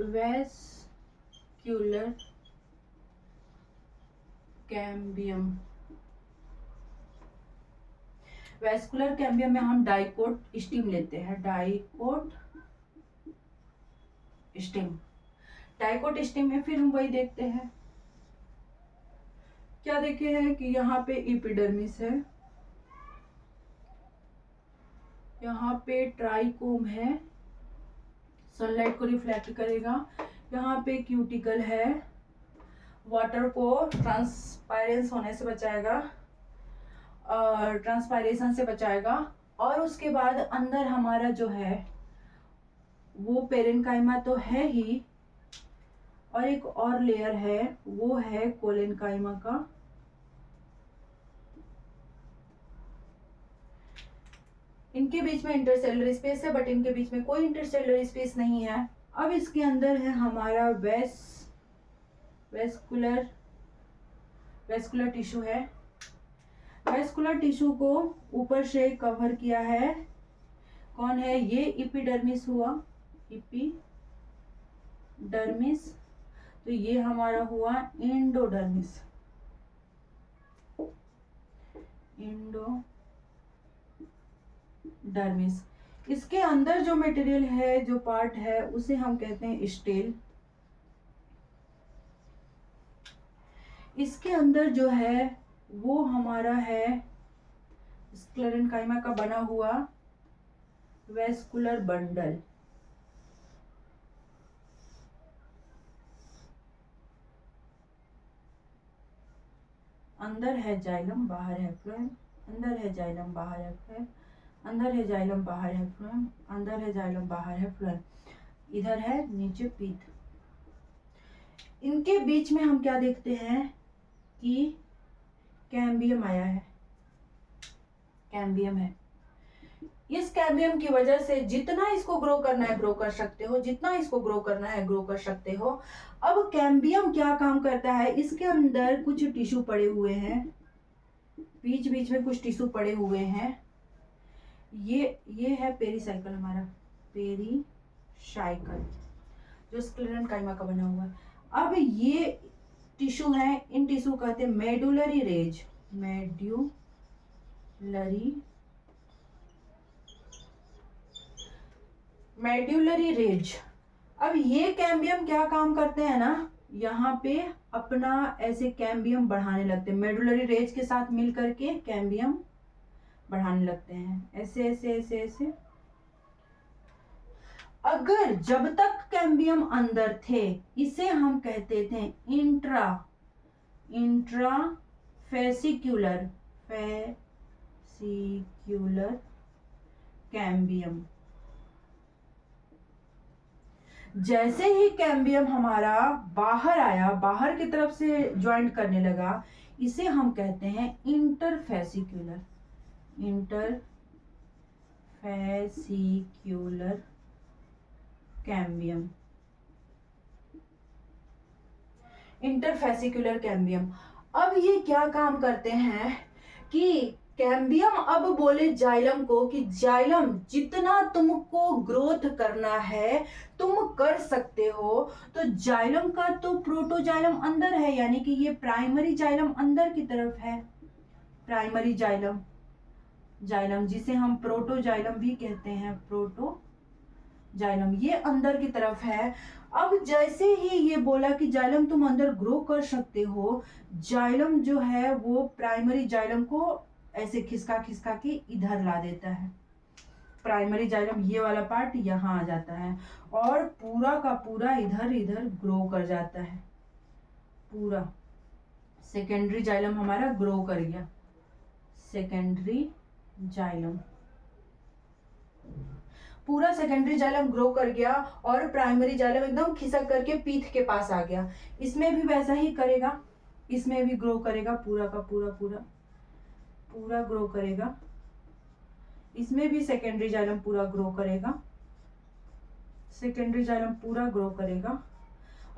Vascular cambium, vascular cambium में हम डाइकोट स्टीम लेते हैं, डाइकोट स्टीम में फिर हम वही देखते हैं, क्या देखे हैं कि यहाँ पे एपिडर्मिस है, यहाँ पे ट्राइकोम है, सनलाइट को रिफ्लेक्ट करेगा, यहाँ पे क्यूटिकल है, वाटर को ट्रांसपायरेंस होने से बचाएगा, ट्रांसपायरेशन से बचाएगा। और उसके बाद अंदर हमारा जो है वो पेरेन्काइमा तो है ही, और एक और लेयर है वो है कोलेनकाइमा का। इनके बीच में इंटरसेलुलर स्पेस है, बट इनके बीच में कोई इंटरसेलुलर स्पेस नहीं है। अब इसके अंदर है हमारा वेस्कुलर टिश्यू है। वेस्कुलर टिश्यू को ऊपर से कवर किया है, कौन है, ये एपिडर्मिस हुआ, एपिडर्मिस। तो ये हमारा हुआ एंडोडर्मिस, एंडोडर्मिस। इसके अंदर जो मटेरियल है, जो पार्ट है, उसे हम कहते हैं स्टेल, इसके अंदर जो है वो हमारा है स्क्लेरेनकाइमा का बना हुआ वेस्कुलर बंडल। अंदर है जाइलम, बाहर है फ्लोएम, अंदर है जाइलम, बाहर है फ्लोएम, अंदर है जाइलम, बाहर है फ्लोएम, अंदर है जाइलम, बाहर है फ्लोएम। इधर है नीचे पीठ। इनके बीच में हम क्या देखते हैं कि कैम्बियम आया है, कैम्बियम है। इस कैम्बियम की वजह से जितना इसको ग्रो करना है ग्रो कर सकते हो, जितना इसको ग्रो करना है ग्रो कर सकते हो। अब कैम्बियम क्या काम करता है, इसके अंदर कुछ टिश्यू पड़े हुए हैं, बीच बीच में कुछ टिश्यू पड़े हुए हैं। ये है पेरीसाइकिल, हमारा पेरीसाइकिल जो स्क्लेरेनकाइमा का बना हुआ है। अब ये टिश्यू है, इन टिश्यू कहते हैं मेडुलरी रेज, मेड्यूलरी रेज। अब ये कैम्बियम क्या काम करते हैं ना, यहाँ पे अपना ऐसे कैम्बियम बढ़ाने लगते हैं, मेडुलरी रेज के साथ मिल करके कैम्बियम बढ़ाने लगते हैं, ऐसे ऐसे ऐसे ऐसे। अगर जब तक कैम्बियम अंदर थे इसे हम कहते थे इंट्राफेसिक्यूलर कैम्बियम। जैसे ही कैम्बियम हमारा बाहर आया, बाहर की तरफ से ज्वाइंट करने लगा, इसे हम कहते हैं इंटरफेसिक्यूलर कैम्बियम। इंटरफेसिक्यूलर कैम्बियम। अब ये क्या काम करते हैं कि कैम्बियम अब बोले जाइलम को कि जाइलम जितना तुमको ग्रोथ करना है तुम कर सकते हो। तो जाइलम का तो प्रोटोजाइलम अंदर है, यानी कि ये प्राइमरी जाइलम अंदर की तरफ है, प्राइमरी जाइलम जिसे हम प्रोटोजाइलम भी कहते हैं, प्रोटोजाइलम ये अंदर की तरफ है। अब जैसे ही ये बोला कि जाइलम तुम अंदर ग्रो कर सकते हो, जाइलम जो है वो प्राइमरी जाइलम को ऐसे खिसका खिसका के इधर ला देता है। प्राइमरी जाइलम ये वाला पार्ट यहाँ आ जाता है और पूरा का पूरा इधर इधर ग्रो कर जाता है, पूरा सेकेंडरी जाइलम हमारा ग्रो कर गया, सेकेंडरी जाइलम पूरा सेकेंडरी जाइलम ग्रो कर गया और प्राइमरी जाइलम एकदम खिसक करके पीठ के पास आ गया। इसमें भी वैसा ही करेगा, इसमें भी ग्रो करेगा, पूरा का पूरा ग्रो करेगा। इसमें भी सेकेंडरी जाइलम पूरा ग्रो करेगा, सेकेंडरी जाइलम पूरा ग्रो करेगा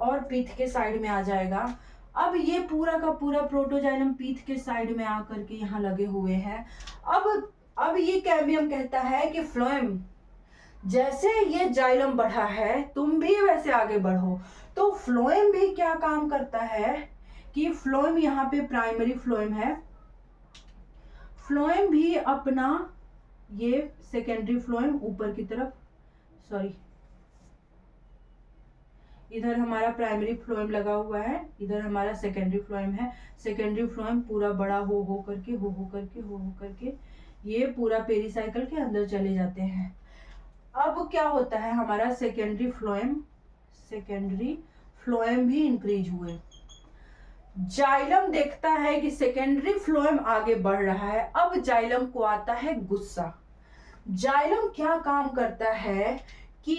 और पीठ के साइड में आ जाएगा। अब ये पूरा का पूरा प्रोटोजाइलम पीठ के साइड में आकर के यहाँ लगे हुए हैं। अब ये कैम्बियम कहता है कि फ्लोएम जैसे ये जाइलम बढ़ा है तुम भी वैसे आगे बढ़ो। तो फ्लोएम भी क्या काम करता है कि फ्लोएम यहाँ पे प्राइमरी फ्लोएम है, फ्लोएम भी अपना ये सेकेंडरी फ्लोएम ऊपर की तरफ, सॉरी इधर हमारा प्राइमरी फ्लोएम लगा हुआ है, इधर हमारा सेकेंडरी फ्लोएम है। सेकेंडरी फ्लोएम पूरा बड़ा हो करके ये पूरा पेरीसाइकिल के अंदर चले जाते हैं। अब क्या होता है, हमारा सेकेंडरी फ्लोएम भी इंक्रीज हुए। जाइलम देखता है कि सेकेंडरी फ्लोएम आगे बढ़ रहा है। अब जाइलम को आता है गुस्सा। जाइलम क्या काम करता है कि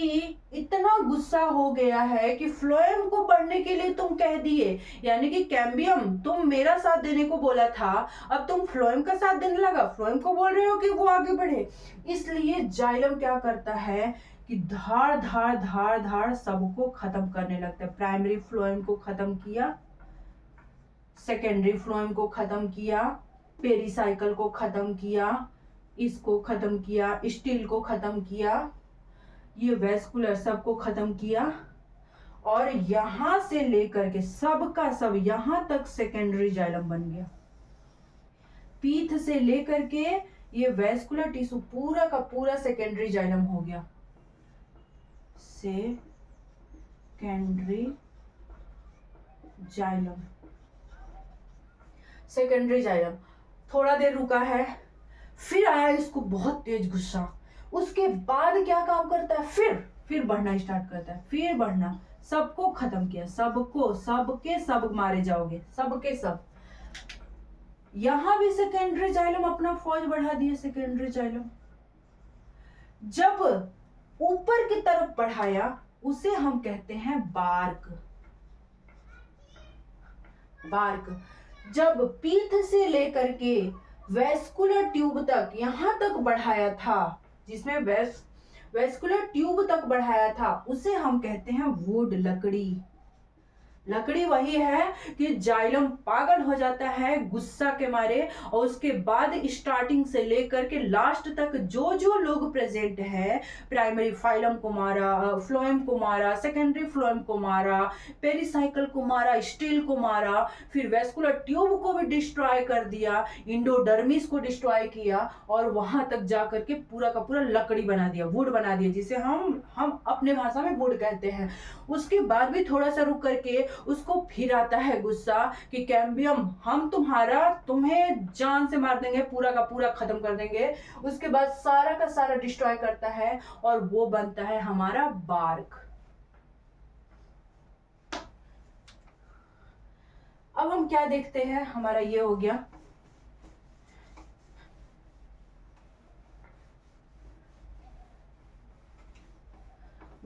इतना गुस्सा हो गया है कि फ्लोएम को बढ़ने के लिए तुम कह दिए, यानी कि कैम्बियम तुम मेरा साथ देने को बोला था, अब तुम फ्लोएम का साथ देने लगा, फ्लोएम को बोल रहे हो कि वो आगे बढ़े। इसलिए जाइलम क्या करता है कि धार धार धार धार सबको खत्म करने लगता है। प्राइमरी फ्लोएम को खत्म किया, सेकेंडरी फ्लोएम को खत्म किया, पेरीसाइकिल को खत्म किया, इसको खत्म किया, स्टील को खत्म किया, ये वेस्कुलर सबको खत्म किया और यहां से लेकर के सब का सब यहां तक सेकेंडरी जाइलम बन गया। पीठ से लेकर के ये वेस्कुलर टिश्यू पूरा का पूरा सेकेंडरी जाइलम हो गया, सेकेंडरी जाइलम। सेकेंडरी जाइलम, थोड़ा देर रुका है, फिर आया इसको बहुत तेज गुस्सा। उसके बाद क्या काम करता है, फिर बढ़ना स्टार्ट करता है, फिर बढ़ना, सबको खत्म किया, सबको, सबके सब मारे जाओगे, सबके सब। यहां भी सेकेंडरी जाइलम अपना फौज बढ़ा दिया। सेकेंडरी जाइलम जब ऊपर की तरफ बढ़ाया उसे हम कहते हैं बार्क। बार्क जब पीठ से लेकर के वेस्कुलर ट्यूब तक, यहां तक बढ़ाया था, जिसमें वेस्कुलर ट्यूब तक बढ़ाया था, उसे हम कहते हैं वुड, लकड़ी। लकड़ी वही है कि जाइलम पागल हो जाता है गुस्सा के मारे, और उसके बाद स्टार्टिंग से लेकर के लास्ट तक जो जो लोग प्रेजेंट है, प्राइमरी फाइलम को मारा, फ्लोएम को मारा, सेकेंडरी फ्लोएम को मारा, पेरिसाइकल को मारा, स्टील को मारा, फिर वेस्कुलर ट्यूब को भी डिस्ट्रॉय कर दिया, इंडोडर्मिस को डिस्ट्रॉय किया, और वहां तक जाकर के पूरा का पूरा लकड़ी बना दिया, वुड बना दिया, जिसे हम अपने भाषा में वुड कहते हैं। उसके बाद भी थोड़ा सा रुक करके उसको फिर आता है गुस्सा कि कैम्बियम, हम तुम्हें जान से मार देंगे, पूरा का पूरा खत्म कर देंगे। उसके बाद सारा का सारा डिस्ट्रॉय करता है और वो बनता है हमारा बार्क। अब हम क्या देखते हैं, हमारा ये हो गया।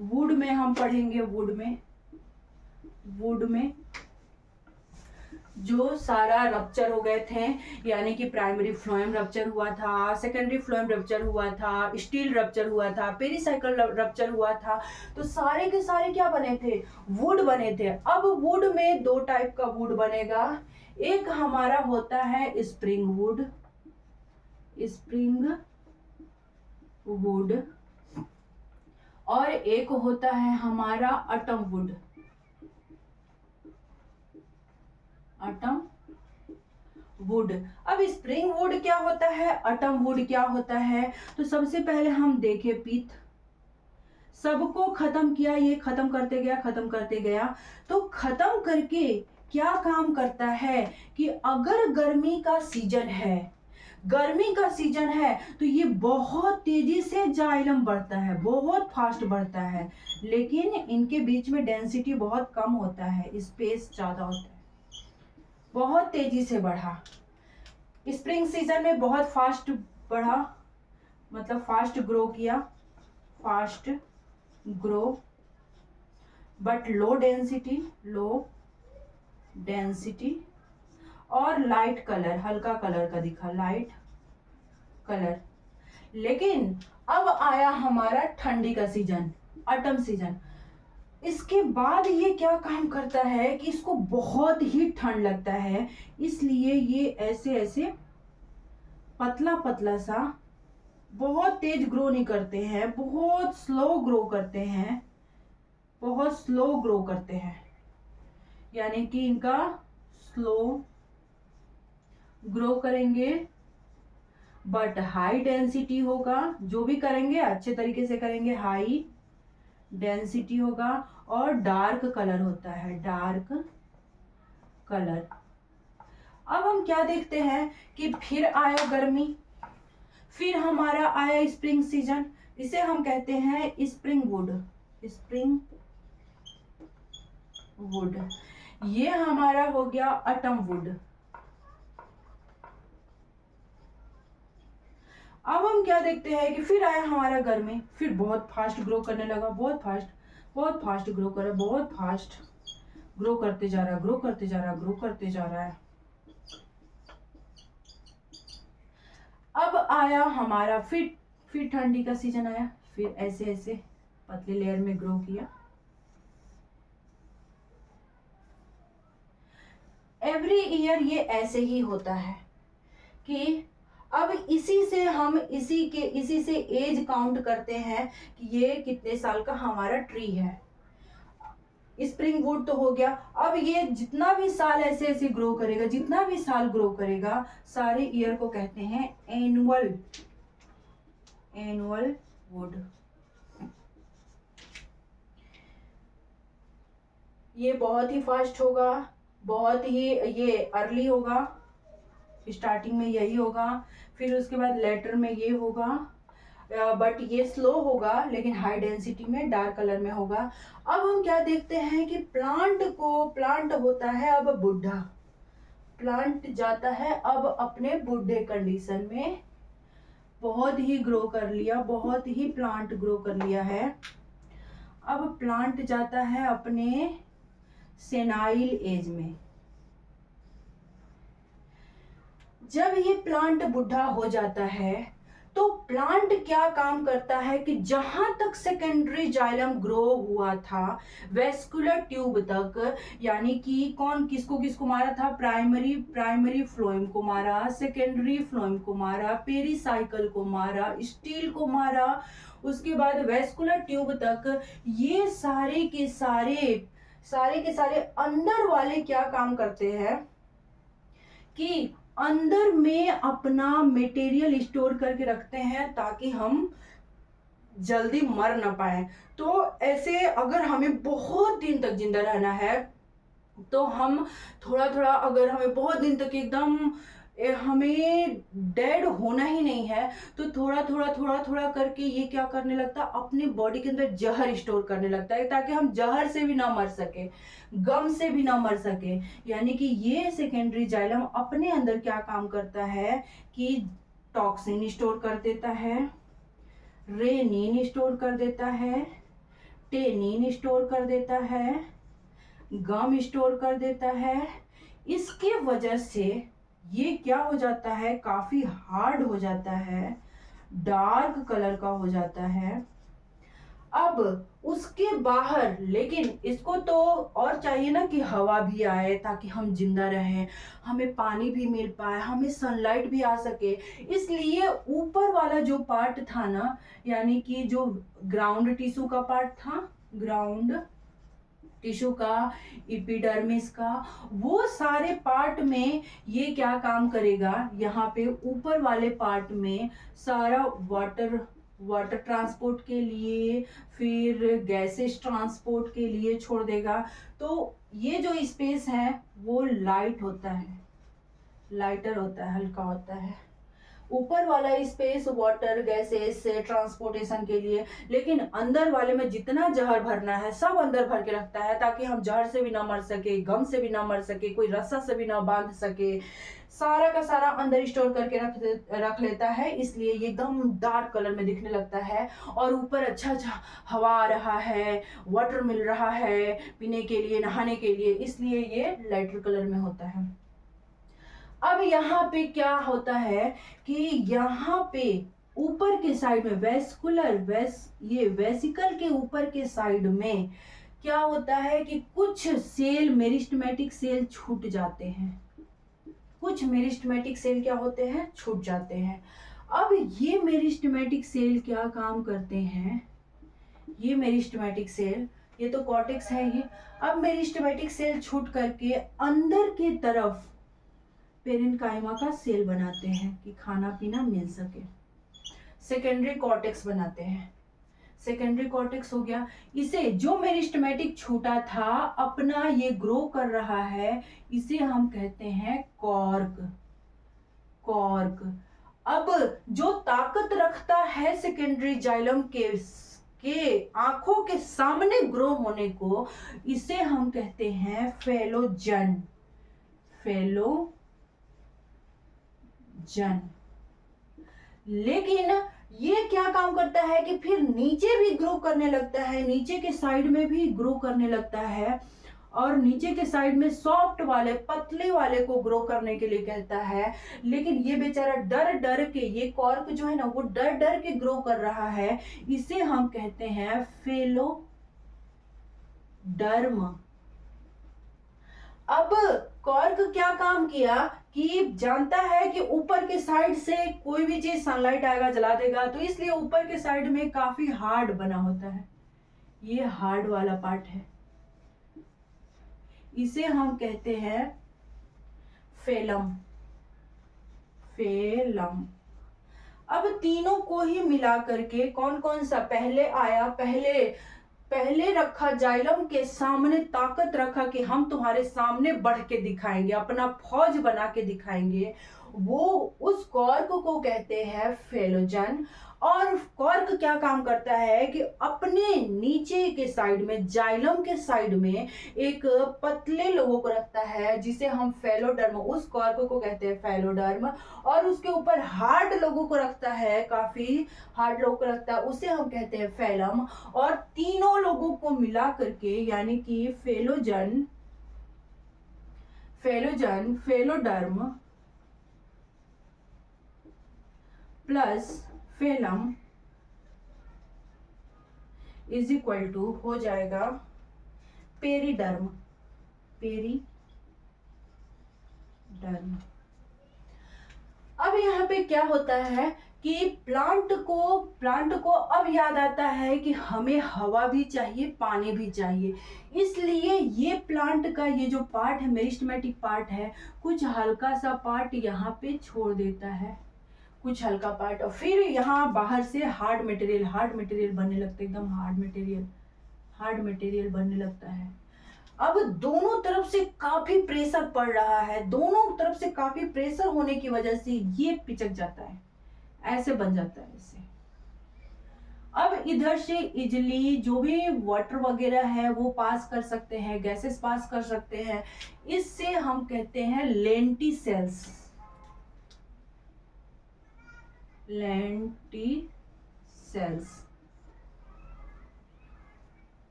वुड में हम पढ़ेंगे, वुड में जो सारा रप्चर हो गए थे, यानी कि प्राइमरी फ्लोएम रप्चर हुआ था, सेकेंडरी फ्लोएम रप्चर हुआ था, स्टील रप्चर हुआ था, पेरिसाइकल रप्चर हुआ था, तो सारे के सारे क्या बने थे, वुड बने थे। अब वुड में दो टाइप का वुड बनेगा, एक हमारा होता है स्प्रिंग वुड, और एक होता है हमारा अटम वुड, अब स्प्रिंग वुड क्या होता है, अटम वुड क्या होता है, तो सबसे पहले हम देखें पीत, सबको खत्म किया, ये खत्म करते गया, तो खत्म करके क्या काम करता है कि अगर गर्मी का सीजन है तो ये बहुत तेजी से जाइलम बढ़ता है, बहुत फास्ट बढ़ता है, लेकिन इनके बीच में डेंसिटी बहुत कम होता है, स्पेस ज्यादा होता है, बहुत तेजी से बढ़ा। स्प्रिंग सीजन में बहुत फास्ट बढ़ा, मतलब फास्ट ग्रो किया, बट लो डेंसिटी और लाइट कलर, हल्का कलर का दिखा, लाइट कलर। लेकिन अब आया हमारा ठंडी का सीजन, ऑटम सीजन। इसके बाद ये क्या काम करता है कि इसको बहुत ही ठंड लगता है, इसलिए ये ऐसे पतला पतला सा, बहुत तेज ग्रो नहीं करते हैं, बहुत स्लो ग्रो करते हैं, यानी कि इनका स्लो ग्रो करेंगे, बट हाई डेंसिटी होगा, जो भी करेंगे अच्छे तरीके से करेंगे, हाई डेंसिटी होगा, और डार्क कलर होता है, डार्क कलर। अब हम क्या देखते हैं कि फिर आया गर्मी, फिर हमारा आया स्प्रिंग सीजन, इसे हम कहते हैं स्प्रिंग वुड। ये हमारा हो गया अटम वुड। अब हम क्या देखते हैं कि फिर आया हमारा गर्मी, फिर बहुत फास्ट ग्रो करने लगा, बहुत फास्ट ग्रो कर रहा है, बहुत फास्ट ग्रो करते जा रहा है। अब आया हमारा फिर ठंडी का सीजन आया, फिर ऐसे पतले लेयर में ग्रो किया। एवरी ईयर ये ऐसे ही होता है कि अब इसी से एज काउंट करते हैं कि ये कितने साल का हमारा ट्री है। स्प्रिंग वुड तो हो गया। अब ये जितना भी साल ऐसे ग्रो करेगा, जितना भी साल ग्रो करेगा, सारे ईयर को कहते हैं एनुअल वुड। ये बहुत ही फास्ट होगा, बहुत ही ये अर्ली होगा, स्टार्टिंग में यही होगा, फिर उसके बाद लेटर में ये होगा, बट ये स्लो होगा लेकिन हाई डेंसिटी में डार्क कलर में होगा। अब हम क्या देखते हैं कि प्लांट होता है अब बुढ़ा, प्लांट जाता है अब अपने बुढ़े कंडीशन में, बहुत ही ग्रो कर लिया, बहुत ही प्लांट ग्रो कर लिया है। अब प्लांट जाता है अपने सेनाइल एज में। जब ये प्लांट बुढ़ा हो जाता है तो प्लांट क्या काम करता है कि जहां तक सेकेंडरी जाइलम ग्रो हुआ था वेस्कुलर ट्यूब तक, यानी कि कौन किसको किसको मारा था, प्राइमरी फ्लोएम को मारा, सेकेंडरी फ्लोएम को मारा, पेरीसाइकल को मारा, स्टील को मारा, उसके बाद वेस्कुलर ट्यूब तक, ये सारे के सारे अंदर वाले क्या काम करते हैं कि अंदर में अपना मटेरियल स्टोर करके रखते हैं ताकि हम जल्दी मर ना पाए। तो ऐसे अगर हमें बहुत दिन तक जिंदा रहना है तो हम थोड़ा थोड़ा, अगर हमें बहुत दिन तक एकदम हमें डेड होना ही नहीं है तो थोड़ा करके ये क्या करने लगता है, अपनी बॉडी के अंदर जहर स्टोर करने लगता है ताकि हम जहर से भी ना मर सके, गम से भी ना मर सके। यानी कि ये सेकेंडरी जाइलम अपने अंदर क्या काम करता है कि टॉक्सिन स्टोर कर देता है, रेनिन स्टोर कर देता है, टेनिन स्टोर कर देता है, गम स्टोर कर देता है। इसके वजह से ये क्या हो जाता है, काफी हार्ड हो जाता है, डार्क कलर का हो जाता है। अब उसके बाहर, लेकिन इसको तो और चाहिए ना कि हवा भी आए ताकि हम जिंदा रहें, हमें पानी भी मिल पाए, हमें सनलाइट भी आ सके। इसलिए ऊपर वाला जो पार्ट था ना, यानी कि जो ग्राउंड टिश्यू का पार्ट था, ग्राउंड टिश्यू का, एपिडर्मिस का, वो सारे पार्ट में ये क्या काम करेगा, यहाँ पे ऊपर वाले पार्ट में सारा वाटर ट्रांसपोर्ट के लिए, फिर गैसेस ट्रांसपोर्ट के लिए छोड़ देगा। तो ये जो स्पेस है वो लाइट होता है, लाइटर होता है, हल्का होता है। ऊपर वाला स्पेस वाटर गैसेस से ट्रांसपोर्टेशन के लिए, लेकिन अंदर वाले में जितना जहर भरना है सब अंदर भर के रखता है ताकि हम जहर से भी ना मर सके, गम से भी ना मर सके, कोई रस्सा से भी ना बांध सके, सारा का सारा अंदर स्टोर करके रख लेता है। इसलिए ये एकदम डार्क कलर में दिखने लगता है और ऊपर अच्छा अच्छा हवा आ रहा है, वाटर मिल रहा है पीने के लिए, नहाने के लिए, इसलिए ये लाइटर कलर में होता है। अब यहाँ पे क्या होता है कि यहाँ पे ऊपर के साइड में ये वेसिकल के ऊपर के साइड में क्या होता है कि कुछ सेल, मेरिस्टेमेटिक सेल छूट जाते हैं, कुछ मेरिस्टेमेटिक सेल क्या होते हैं, छूट जाते हैं। अब ये मेरिस्टेमेटिक सेल क्या काम करते हैं, ये मेरिस्टेमेटिक सेल, ये तो कॉर्टेक्स है ये। अब मेरिस्टेमेटिक सेल छूट करके अंदर की तरफ पेरेन्काइमा का सेल बनाते हैं कि खाना पीना मिल सके, सेकेंडरी कॉर्टेक्स बनाते हैं। सेकेंडरी कॉर्टेक्स हो गया, इसे जो मेरिस्टेमेटिक छूटा था अपना ये ग्रो कर रहा है, इसे हम कहते हैं कॉर्क। अब जो ताकत रखता है सेकेंडरी जाइलम के आंखों के सामने ग्रो होने को, इसे हम कहते हैं फेलोजन। लेकिन ये क्या काम करता है कि फिर नीचे भी ग्रो करने लगता है, नीचे के साइड में भी ग्रो करने लगता है, और नीचे के साइड में सॉफ्ट वाले, पतले वाले को ग्रो करने के लिए कहता है। लेकिन ये बेचारा डर डर के, ये कॉर्क जो है ना वो डर डर के ग्रो कर रहा है, इसे हम कहते हैं फेलोडर्म। अब कॉर्क क्या काम किया कि जानता है कि ऊपर के साइड से कोई भी चीज सनलाइट आएगा जला देगा, तो इसलिए ऊपर के साइड में काफी हार्ड बना होता है, ये हार्ड वाला पार्ट है, इसे हम कहते हैं फेलम। अब तीनों को ही मिला करके कौन कौन सा पहले आया, पहले पहले रखा, जाइलम के सामने ताकत रखा कि हम तुम्हारे सामने बढ़ के दिखाएंगे, अपना फौज बना के दिखाएंगे, वो उस कॉर्क को कहते हैं फेलोजन। और कॉर्क क्या काम करता है कि अपने नीचे के साइड में, जाइलम के साइड में एक पतले लोगों को रखता है जिसे हम फेलोडर्म, उस कॉर्क को कहते हैं फेलोडर्म। और उसके ऊपर हार्ड लोगों को रखता है, काफी हार्ड लोगों को रखता है, उसे हम कहते हैं फेलम। और तीनों लोगों को मिला करके यानी कि phellogen, phelloderm plus phellem is equal to हो जाएगा पेरीडर्म, पेरीडर्म। अब यहाँ पे क्या होता है कि प्लांट को अब याद आता है कि हमें हवा भी चाहिए, पानी भी चाहिए। इसलिए ये प्लांट का ये जो पार्ट है, मेरिस्टेमेटिक पार्ट है, कुछ हल्का सा पार्ट यहाँ पे छोड़ देता है, कुछ हल्का पार्ट, और फिर यहाँ बाहर से हार्ड मटेरियल बनने लगता है, एकदम हार्ड मटेरियल बनने लगता है। अब दोनों तरफ से काफी प्रेशर पड़ रहा है, दोनों तरफ से काफी प्रेशर होने की वजह से ये पिचक जाता है, ऐसे बन जाता है इससे। अब इधर से इजिली जो भी वाटर वगैरह है वो पास कर सकते हैं, गैसेस पास कर सकते हैं, इससे हम कहते हैं लेंटिसेल्स,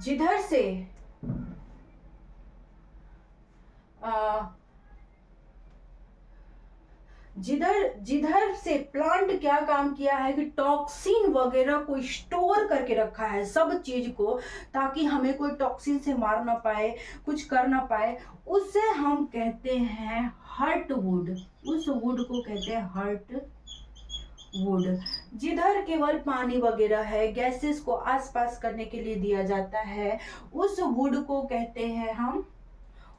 जिधर से जिधर से प्लांट क्या काम किया है कि टॉक्सिन वगैरह को स्टोर करके रखा है, सब चीज को, ताकि हमें कोई टॉक्सिन से मार ना पाए, कुछ कर ना पाए, उसे हम कहते हैं हर्टवुड, उस वुड को कहते हैं हर्टवुड। जिधर केवल पानी वगैरह है, गैसेस को आसपास करने के लिए दिया जाता है, उस वुड को कहते हैं हम,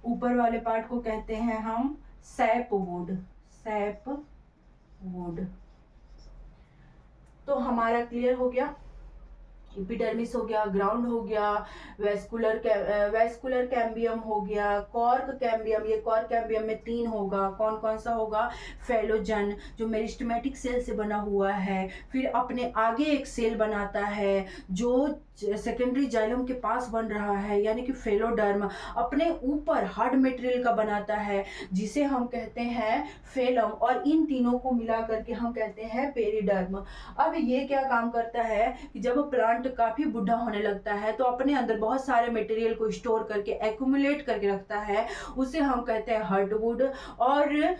ऊपर वाले पार्ट को कहते हैं हम सैपवुड। तो हमारा क्लियर हो गया, एपिडर्मिस हो गया, ग्राउंड हो गया, वेस्कुलर कैम्बियम हो गया, कॉर्क कैम्बियम, ये कॉर्क कैम्बियम में 3 होगा, कौन कौन सा होगा, फेलोजन जो मेरिस्टेमेटिक सेल से बना हुआ है, फिर अपने आगे एक सेल बनाता है जो सेकेंडरी जाइलम के पास बन रहा है यानी कि फेलोडर्म, अपने ऊपर हार्ड मटेरियल का बनाता है जिसे हम कहते हैं फेलम, और इन तीनों को मिला करके हम कहते हैं पेरिडर्म। अब ये क्या काम करता है कि जब प्लांट काफी बुढ़ा होने लगता है तो अपने अंदर बहुत सारे मटेरियल को स्टोर करके एक्यूमुलेट करके रखता है, उसे हम कहते हैं हर्टवुड। और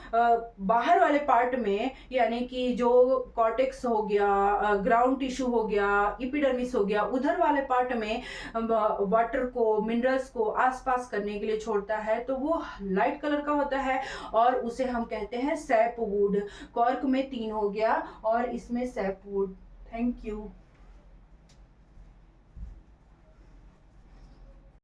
बाहर वाले पार्ट में यानी कि जो कॉर्टेक्स हो गया, ग्राउंड टिश्यू हो गया, एपिडर्मिस हो गया, उधर वाले पार्ट में वाटर को, मिनरल्स को आसपास करने के लिए छोड़ता है, तो वो लाइट कलर का होता है और उसे हम कहते हैं सैपवुड। कॉर्क में 3 हो गया और इसमें सैपवुड। Thank you.